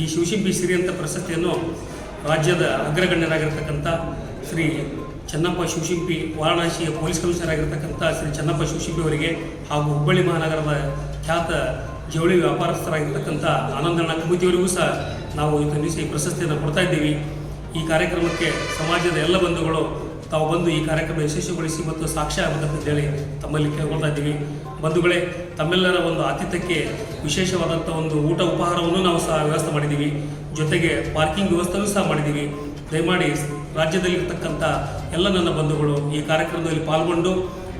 ಈ ಶಿವಶಿಂಪಿ ಸಿರಿ ಅಂತ ಪ್ರಶಸ್ತಿಯನ್ನು ರಾಜ್ಯದ ಅಗ್ರಗಣ್ಯರಾಗಿರ್ತಕ್ಕಂಥ ಶ್ರೀ ಚೆನ್ನಪ್ಪ ಶಿವಶಿಂಪಿ, ವಾರಣಾಸಿಯ ಪೊಲೀಸ್ ಕಮಿಷನರ್ ಆಗಿರ್ತಕ್ಕಂಥ ಶ್ರೀ ಚೆನ್ನಪ್ಪ ಶಿವಶಿಂಪಿ ಅವರಿಗೆ ಹಾಗೂ ಹುಬ್ಬಳ್ಳಿ ಮಹಾನಗರದ ಖ್ಯಾತ ಜವಳಿ ವ್ಯಾಪಾರಸ್ಥರಾಗಿರ್ತಕ್ಕಂಥ ಆನಂದಣ್ಣ ಕಮಿತಿಯವರಿಗೂ ಸಹ ನಾವು ಈ ಪ್ರಶಸ್ತಿಯನ್ನು ಕೊಡ್ತಾ ಇದ್ದೀವಿ. ಈ ಕಾರ್ಯಕ್ರಮಕ್ಕೆ ಸಮಾಜದ ಎಲ್ಲ ಬಂಧುಗಳು ತಾವು ಬಂದು ಈ ಕಾರ್ಯಕ್ರಮ ಯಶಸ್ವಿಗೊಳಿಸಿ ಮತ್ತು ಸಾಕ್ಷ್ಯ ಆಗಬೇಕಂತೇಳಿ ತಮ್ಮಲ್ಲಿ ಕೇಳ್ಕೊಳ್ತಾ ಇದ್ದೀವಿ. ಬಂಧುಗಳೇ, ತಮ್ಮೆಲ್ಲರ ಒಂದು ಆತಿಥ್ಯಕ್ಕೆ ವಿಶೇಷವಾದಂಥ ಒಂದು ಊಟ ಉಪಹಾರವನ್ನು ನಾವು ಸಹ ವ್ಯವಸ್ಥೆ ಮಾಡಿದ್ದೀವಿ. ಜೊತೆಗೆ ಪಾರ್ಕಿಂಗ್ ವ್ಯವಸ್ಥೆಯೂ ಸಹ ಮಾಡಿದ್ದೀವಿ. ದಯಮಾಡಿ ರಾಜ್ಯದಲ್ಲಿರ್ತಕ್ಕಂಥ ಎಲ್ಲ ನನ್ನ ಬಂಧುಗಳು ಈ ಕಾರ್ಯಕ್ರಮದಲ್ಲಿ ಪಾಲ್ಗೊಂಡು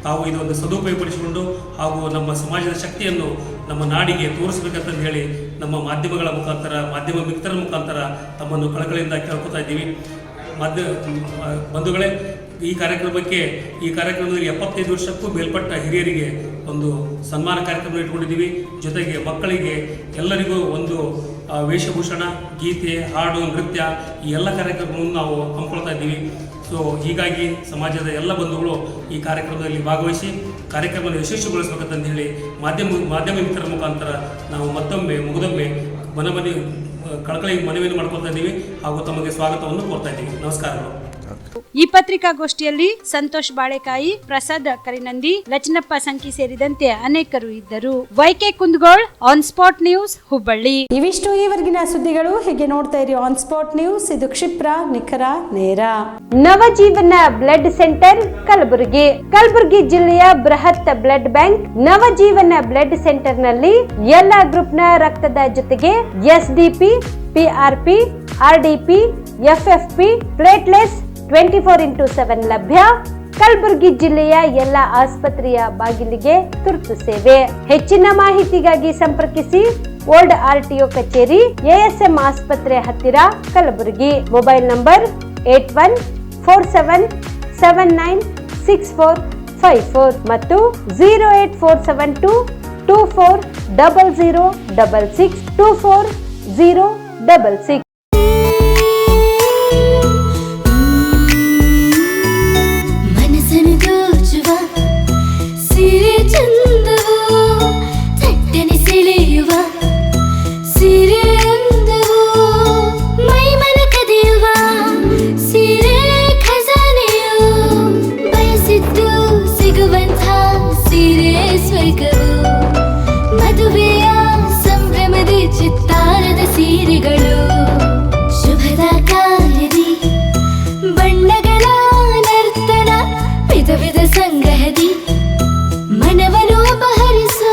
ತಾವು ಇದೊಂದು ಸದುಪಯೋಗಪಡಿಸಿಕೊಂಡು ಹಾಗೂ ನಮ್ಮ ಸಮಾಜದ ಶಕ್ತಿಯನ್ನು ನಮ್ಮ ನಾಡಿಗೆ ತೋರಿಸಬೇಕಂತ ಹೇಳಿ ನಮ್ಮ ಮಾಧ್ಯಮಗಳ ಮುಖಾಂತರ, ಮಾಧ್ಯಮ ಮಿತ್ರರ ಮುಖಾಂತರ ತಮ್ಮನ್ನು ಕಳಕಳಿಯಿಂದ ಕೇಳ್ಕೊತಾ ಇದ್ದೀವಿ. ಬಂಧುಗಳೇ, ಈ ಕಾರ್ಯಕ್ರಮದಲ್ಲಿ 75 ವರ್ಷಕ್ಕೂ ಮೇಲ್ಪಟ್ಟ ಹಿರಿಯರಿಗೆ ಒಂದು ಸನ್ಮಾನ ಕಾರ್ಯಕ್ರಮ ಇಟ್ಕೊಂಡಿದ್ದೀವಿ. ಜೊತೆಗೆ ಮಕ್ಕಳಿಗೆ ಎಲ್ಲರಿಗೂ ಒಂದು ವೇಷಭೂಷಣ, ಗೀತೆ, ಹಾಡು, ನೃತ್ಯ ಈ ಎಲ್ಲ ಕಾರ್ಯಕ್ರಮವನ್ನು ನಾವು ಹಮ್ಮಿಕೊಳ್ತಾ ಇದ್ದೀವಿ. ಸೊ ಹೀಗಾಗಿ ಸಮಾಜದ ಎಲ್ಲ ಬಂಧುಗಳು ಈ ಕಾರ್ಯಕ್ರಮದಲ್ಲಿ ಭಾಗವಹಿಸಿ ಕಾರ್ಯಕ್ರಮವನ್ನು ಯಶಸ್ವಿಗೊಳಿಸಬೇಕಂತ ಹೇಳಿ ಮಾಧ್ಯಮ ಮಿತ್ರರ ಮುಖಾಂತರ ನಾವು ಮತ್ತೊಮ್ಮೆ ಮುಗಿದೊಮ್ಮೆ ಕಳಕಳಿ ಮನವಿಯನ್ನು ಮಾಡ್ಕೊಳ್ತಾ ಇದ್ದೀವಿ ಹಾಗೂ ತಮಗೆ ಸ್ವಾಗತವನ್ನು ಕೋರ್ತಾ ಇದ್ದೀವಿ. ನಮಸ್ಕಾರಗಳು. ಈ ಪತ್ರಿಕಾಗೋಷ್ಠಿಯಲ್ಲಿ ಸಂತೋಷ್ ಬಾಳೆಕಾಯಿ, ಪ್ರಸಾದ್ ಕರಿನಂದಿ, ಲಚನಪ್ಪ ಸಂಕಿ ಸೇರಿದಂತೆ ಅನೇಕರು ಇದ್ದರು. YK Kundgol, on spot news, Hubballi. ಇವಿಷ್ಟು ಈವರೆಗಿನ ಸುದ್ದಿಗಳು. ಹೀಗೆ ನೋಡ್ತಾ ಇರಿ ಆನ್ ಸ್ಪಾಟ್ ನ್ಯೂಸ್. ಇದು ಕ್ಷಿಪ್ರ, ನಿಖರ, ನೇರ. Navajeevan blood centre Kalaburagi. ಕಲಬುರಗಿ ಜಿಲ್ಲೆಯ ಬೃಹತ್ blood bank Navajeevan blood centre ನಲ್ಲಿ ಎಲ್ಲಾ ಗ್ರೂಪ್ ನ ರಕ್ತದ ಜೊತೆಗೆ SDP, PRP, RDP, FFP, platelets 24x7 ಲಭ್ಯ. ಕಲಬುರಗಿ ಜಿಲ್ಲೆಯ ಎಲ್ಲ ಆಸ್ಪತ್ರೆಯ ಬಾಗಿಲಿಗೆ ತುರ್ತು ಸೇವೆ. ಹೆಚ್ಚಿನ ಮಾಹಿತಿಗಾಗಿ ಸಂಪರ್ಕಿಸಿ ಓಲ್ಡ್ RTO ಕಚೇರಿ, ASM ಆಸ್ಪತ್ರೆ ಹತ್ತಿರ, ಕಲಬುರಗಿ. ಮೊಬೈಲ್ ನಂಬರ್ 8147979654 ಮತ್ತು 08472240066 240066. ಮದುವೆಯ ಸಂಭ್ರಮದ ಚಿತ್ತಾರದ ಸೀರೆಗಳು, ಶುಭದ ಕಾರ್ಯದಿ ಬಣ್ಣಗಳ ನರ್ತನ, ವಿಧ ವಿಧ ಸಂಗ್ರಹದಿ ಮನವನ್ನು ಅಪಹರಿಸೋ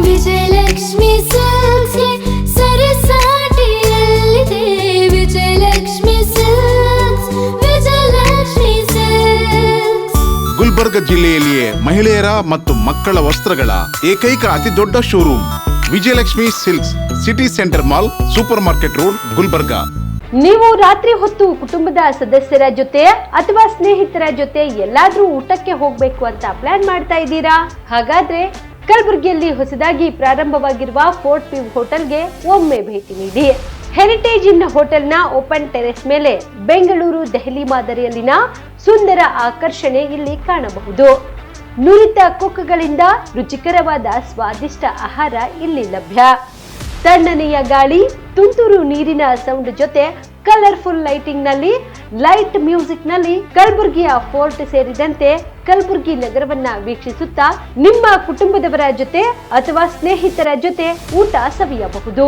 ವಿಜಯಲಕ್ಷ್ಮಿ ಸಿಲ್ಕ್ಸ್ ಸರಸಾಟಿಯಲ್ಲಿದೆ. Vijayalakshmi silks, Vijayalakshmi silks. ಗುಲ್ಬರ್ಗ ಜಿಲ್ಲೆಯಲ್ಲಿಯೇ ಮಹಿಳೆಯರ ಮತ್ತು ಮಕ್ಕಳ ವಸ್ತ್ರಗಳ ಏಕೈಕ ಅತಿ ದೊಡ್ಡ showroom Vijayalakshmi silks, city centre mall, super market road, Gulbarga. ನೀವು ರಾತ್ರಿ ಹೊತ್ತು ಕುಟುಂಬದ ಸದಸ್ಯರ ಜೊತೆ ಅಥವಾ ಸ್ನೇಹಿತರ ಜೊತೆ ಎಲ್ಲಾದ್ರೂ ಊಟಕ್ಕೆ ಹೋಗ್ಬೇಕು ಅಂತ ಪ್ಲಾನ್ ಮಾಡ್ತಾ ಇದ್ದೀರಾ? ಹಾಗಾದ್ರೆ ಕಲಬುರಗಿಯಲ್ಲಿ ಹೊಸದಾಗಿ ಪ್ರಾರಂಭವಾಗಿರುವ ಫೋರ್ಟ್ ವ್ಯೂ ಹೋಟೆಲ್ಗೆ ಒಮ್ಮೆ ಭೇಟಿ ನೀಡಿ. ಹೆರಿಟೇಜ್ ಇನ್ ಹೋಟೆಲ್ನ ಓಪನ್ ಟೆರೆಸ್ ಮೇಲೆ ಬೆಂಗಳೂರು, ದೆಹಲಿ ಮಾದರಿಯಲ್ಲಿನ ಸುಂದರ ಆಕರ್ಷಣೆ ಇಲ್ಲಿ ಕಾಣಬಹುದು. ನುರಿತ ಕುಕ್ಗಳಿಂದ ರುಚಿಕರವಾದ ಸ್ವಾದಿಷ್ಟ ಆಹಾರ ಇಲ್ಲಿ ಲಭ್ಯ. ತಣ್ಣನೆಯ ಗಾಳಿ, ತುಂತುರು ನೀರಿನ ಸೌಂಡ್ ಜೊತೆ ಕಲರ್ಫುಲ್ ಲೈಟಿಂಗ್ ನಲ್ಲಿ, ಲೈಟ್ ಮ್ಯೂಸಿಕ್ ನಲ್ಲಿ ಕಲಬುರಗಿಯ ಫೋರ್ಟ್ ಸೇರಿದಂತೆ ಕಲಬುರಗಿ ನಗರವನ್ನ ವೀಕ್ಷಿಸುತ್ತಾ ನಿಮ್ಮ ಕುಟುಂಬದವರ ಜೊತೆ ಅಥವಾ ಸ್ನೇಹಿತರ ಜೊತೆ ಊಟ ಸವಿಯಬಹುದು.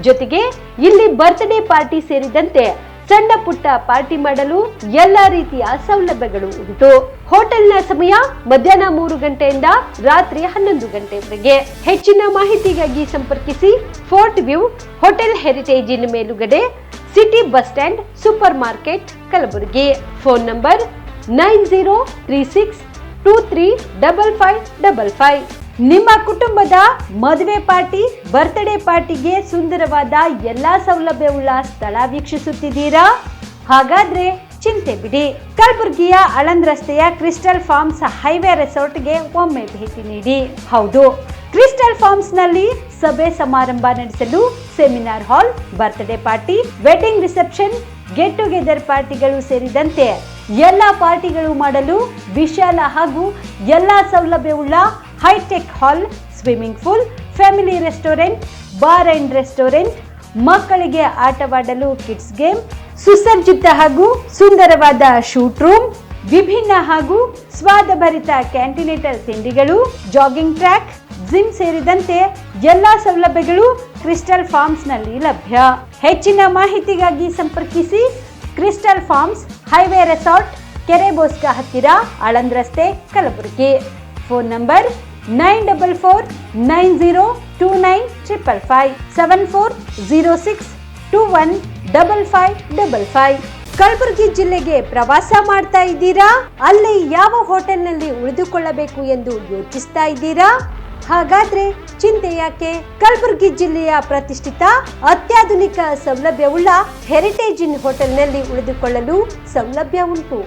ಜೊತೆಗೆ ಇಲ್ಲಿ ಬರ್ತ್ಡೇ ಪಾರ್ಟಿ ಸೇರಿದಂತೆ ಸಣ್ಣ ಪುಟ್ಟ ಪಾರ್ಟಿ ಮಾಡಲು ಎಲ್ಲಾ ರೀತಿಯ ಸೌಲಭ್ಯಗಳು ಉಂಟು. ಹೋಟೆಲ್ನ ಸಮಯ ಮಧ್ಯಾಹ್ನ 3 ಗಂಟೆಯಿಂದ ರಾತ್ರಿ 11 ಗಂಟೆವರೆಗೆ. ಹೆಚ್ಚಿನ ಮಾಹಿತಿಗಾಗಿ ಸಂಪರ್ಕಿಸಿ ಫೋರ್ಟ್ ವ್ಯೂ ಹೋಟೆಲ್ ಹೆರಿಟೇಜ್ ಇನ್ ಮೇಲುಗಡೆ, city bus stand, super market, Kalaburagi. Phone number 9036235555. ನಿಮ್ಮ ಕುಟುಂಬದ ಮದುವೆ ಪಾರ್ಟಿ, ಬರ್ತ್ಡೇ ಪಾರ್ಟಿಗೆ ಸುಂದರವಾದ ಎಲ್ಲಾ ಸೌಲಭ್ಯವುಳ್ಳ ಸ್ಥಳ ವೀಕ್ಷಿಸುತ್ತಿದ್ದೀರಾ? ಹಾಗಾದ್ರೆ ಚಿಂತೆ ಬಿಡಿ. ಕಲಬುರಗಿಯ ಆಳಂದ್ ರಸ್ತೆಯ ಕ್ರಿಸ್ಟಲ್ ಫಾರ್ಮ್ಸ್ ಹೈವೇ ರೆಸಾರ್ಟ್ಗೆ ಒಮ್ಮೆ ಭೇಟಿ ನೀಡಿ. ಹೌದು, ಕ್ರಿಸ್ಟಲ್ ಫಾರ್ಮ್ಸ್ ನಲ್ಲಿ ಸಭೆ ಸಮಾರಂಭ ನಡೆಸಲು seminar hall, birthday party, wedding reception, get together ಪಾರ್ಟಿಗಳು ಸೇರಿದಂತೆ ಎಲ್ಲಾ ಪಾರ್ಟಿಗಳು ಮಾಡಲು ವಿಶಾಲ ಹಾಗೂ ಎಲ್ಲಾ ಸೌಲಭ್ಯವುಳ್ಳ hi-tech hall, swimming pool, family restaurant, bar and restaurant, ಮಕ್ಕಳಿಗೆ ಆಟವಾಡಲು ಕಿಡ್ಸ್ ಗೇಮ್, ಸುಸಜ್ಜಿತ ಹಾಗೂ ಸುಂದರವಾದ ಶೂಟ್ ರೂಮ್, ವಿಭಿನ್ನ ಹಾಗೂ ಸ್ವಾದಭರಿತ ಕ್ಯಾಂಟಿನೇಟರ್ ತಿಂಡಿಗಳು, ಜಾಗಿಂಗ್ ಟ್ರ್ಯಾಕ್, ಜಿಮ್ ಸೇರಿದಂತೆ ಎಲ್ಲಾ ಸೌಲಭ್ಯಗಳು ಕ್ರಿಸ್ಟಲ್ ಫಾರ್ಮ್ಸ್ ನಲ್ಲಿ ಲಭ್ಯ. ಹೆಚ್ಚಿನ ಮಾಹಿತಿಗಾಗಿ ಸಂಪರ್ಕಿಸಿ ಕ್ರಿಸ್ಟಲ್ ಫಾರ್ಮ್ಸ್ ಹೈವೇ ರೆಸಾರ್ಟ್, ಕೆರೆ ಬೋಸ್ಕಾ ಹತ್ತಿರ, ಆಳಂದ್ ರಸ್ತೆ, ಕಲಬುರಗಿ. Phone number 9490295555 7406215555. ಕಲಬುರಗಿ ಜಿಲ್ಲೆಗೆ ಪ್ರವಾಸ ಮಾಡ್ತಾ ಇದ್ದೀರಾ? ಅಲ್ಲಿ ಯಾವ ಹೋಟೆಲ್ನಲ್ಲಿ ಉಳಿದುಕೊಳ್ಳಬೇಕು ಎಂದು ಯೋಚಿಸ್ತಾ ಇದ್ದೀರಾ? ಹಾಗಾದ್ರೆ ಚಿಂತೆ ಯಾಕೆ? ಕಲಬುರಗಿ ಜಿಲ್ಲೆಯ ಪ್ರತಿಷ್ಠಿತ ಅತ್ಯಾಧುನಿಕ ಸೌಲಭ್ಯವುಳ್ಳ ಹೆರಿಟೇಜ್ ಇನ್ ಹೋಟೆಲ್ನಲ್ಲಿ ಉಳಿದುಕೊಳ್ಳಲು ಸೌಲಭ್ಯ ಉಂಟು.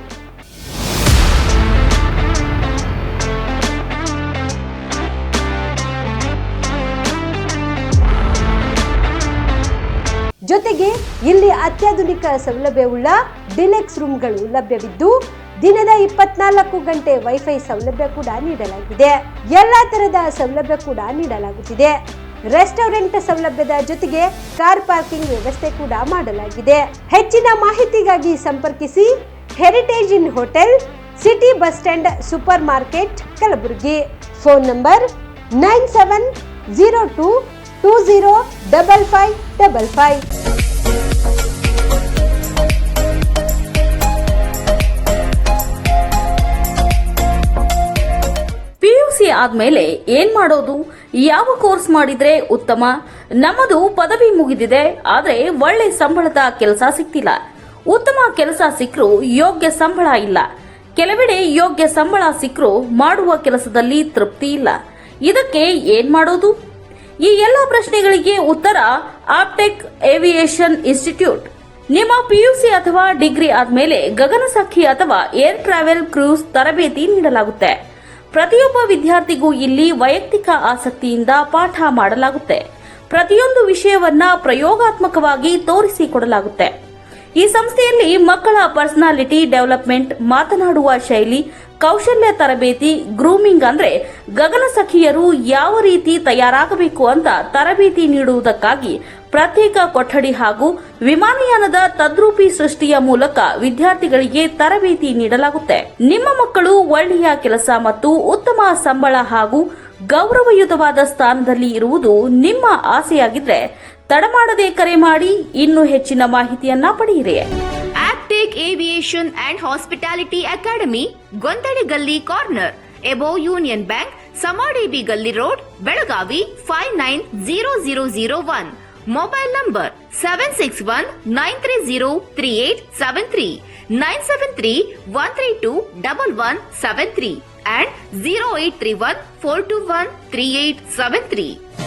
ಜೊತೆಗೆ ಇಲ್ಲಿ ಅತ್ಯಾಧುನಿಕ ಸೌಲಭ್ಯವುಳ್ಳ ಡಿಲೆಕ್ಸ್ ರೂಮ್ಗಳು ಲಭ್ಯವಿದ್ದು ದಿನದ 24 ಗಂಟೆ ವೈಫೈ ಸೌಲಭ್ಯ ಕೂಡ ನೀಡಲಾಗಿದೆ. ಎಲ್ಲಾ ತರದ ಸೌಲಭ್ಯ ಕೂಡ ನೀಡಲಾಗುತ್ತಿದೆ. ರೆಸ್ಟೋರೆಂಟ್ ಸೌಲಭ್ಯದ ಜೊತೆಗೆ ಕಾರ್ ಪಾರ್ಕಿಂಗ್ ವ್ಯವಸ್ಥೆ ಕೂಡ ಮಾಡಲಾಗಿದೆ. ಹೆಚ್ಚಿನ ಮಾಹಿತಿಗಾಗಿ ಸಂಪರ್ಕಿಸಿ heritage inn hotel, city bus stand, super market, Kalaburagi. Phone number 9702205555. PUC ಆದ್ಮೇಲೆ ಏನ್ ಮಾಡೋದು? ಯಾವ ಕೋರ್ಸ್ ಮಾಡಿದ್ರೆ ಉತ್ತಮ? ನಮ್ಮದು ಪದವಿ ಮುಗಿದಿದೆ, ಆದ್ರೆ ಒಳ್ಳೆ ಸಂಬಳದ ಕೆಲಸ ಸಿಗ್ತಿಲ್ಲ. ಉತ್ತಮ ಕೆಲಸ ಸಿಕ್ಕರೂ ಯೋಗ್ಯ ಸಂಬಳ ಇಲ್ಲ. ಕೆಲವೆಡೆ ಯೋಗ್ಯ ಸಂಬಳ ಸಿಕ್ಕರೂ ಮಾಡುವ ಕೆಲಸದಲ್ಲಿ ತೃಪ್ತಿ ಇಲ್ಲ. ಇದಕ್ಕೆ ಏನ್ ಮಾಡೋದು? ಈ ಎಲ್ಲ ಪ್ರಶ್ನೆಗಳಿಗೆ ಉತ್ತರ ಆಪ್ಟೆಕ್ ಏವಿಯೇಷನ್ ಇನ್ಸ್ಟಿಟ್ಯೂಟ್. ನಿಮ್ಮ ಪಿಯುಸಿ ಅಥವಾ ಡಿಗ್ರಿ ಆದ್ಮೇಲೆ ಗಗನಸಖಿ ಅಥವಾ ಏರ್ ಟ್ರಾವೆಲ್ ಕ್ರೂಸ್ ತರಬೇತಿ ನೀಡಲಾಗುತ್ತೆ. ಪ್ರತಿಯೊಬ್ಬ ವಿದ್ಯಾರ್ಥಿಗೂ ಇಲ್ಲಿ ವೈಯಕ್ತಿಕ ಆಸಕ್ತಿಯಿಂದ ಪಾಠ ಮಾಡಲಾಗುತ್ತೆ. ಪ್ರತಿಯೊಂದು ವಿಷಯವನ್ನ ಪ್ರಯೋಗಾತ್ಮಕವಾಗಿ ತೋರಿಸಿಕೊಡಲಾಗುತ್ತೆ. ಈ ಸಂಸ್ಥೆಯಲ್ಲಿ ಮಕ್ಕಳ ಪರ್ಸನಾಲಿಟಿ ಡೆವಲಪ್ಮೆಂಟ್, ಮಾತನಾಡುವ ಶೈಲಿ, ಕೌಶಲ್ಯ ತರಬೇತಿ, ಗ್ರೂಮಿಂಗ್ ಅಂದ್ರೆ ಗಗನಸಖಿಯರು ಯಾವ ರೀತಿ ತಯಾರಾಗಬೇಕು ಅಂತ ತರಬೇತಿ ನೀಡುವುದಕ್ಕಾಗಿ ಪ್ರತ್ಯೇಕ ಕೊಠಡಿ ಹಾಗೂ ವಿಮಾನಯಾನದ ತದ್ರೂಪಿ ಸೃಷ್ಟಿಯ ಮೂಲಕ ವಿದ್ಯಾರ್ಥಿಗಳಿಗೆ ತರಬೇತಿ ನೀಡಲಾಗುತ್ತೆ. ನಿಮ್ಮ ಮಕ್ಕಳು ಒಳ್ಳೆಯ ಕೆಲಸ ಮತ್ತು ಉತ್ತಮ ಸಂಬಳ ಹಾಗೂ ಗೌರವಯುತವಾದ ಸ್ಥಾನದಲ್ಲಿ ಇರುವುದು ನಿಮ್ಮ ಆಸೆಯಾಗಿದ್ರೆ ತಡ ಮಾಡದೆ ಕರೆ ಮಾಡಿ ಇನ್ನೂ ಹೆಚ್ಚಿನ ಮಾಹಿತಿಯನ್ನ ಪಡೆಯಿರಿ. Aptech aviation and hospitality academy, Gondhali Galli corner, above Union Bank, Samadevi Galli road, Belagavi 590001. Mobile number 7619303873, 973-132-1173 and 0831-421-3873.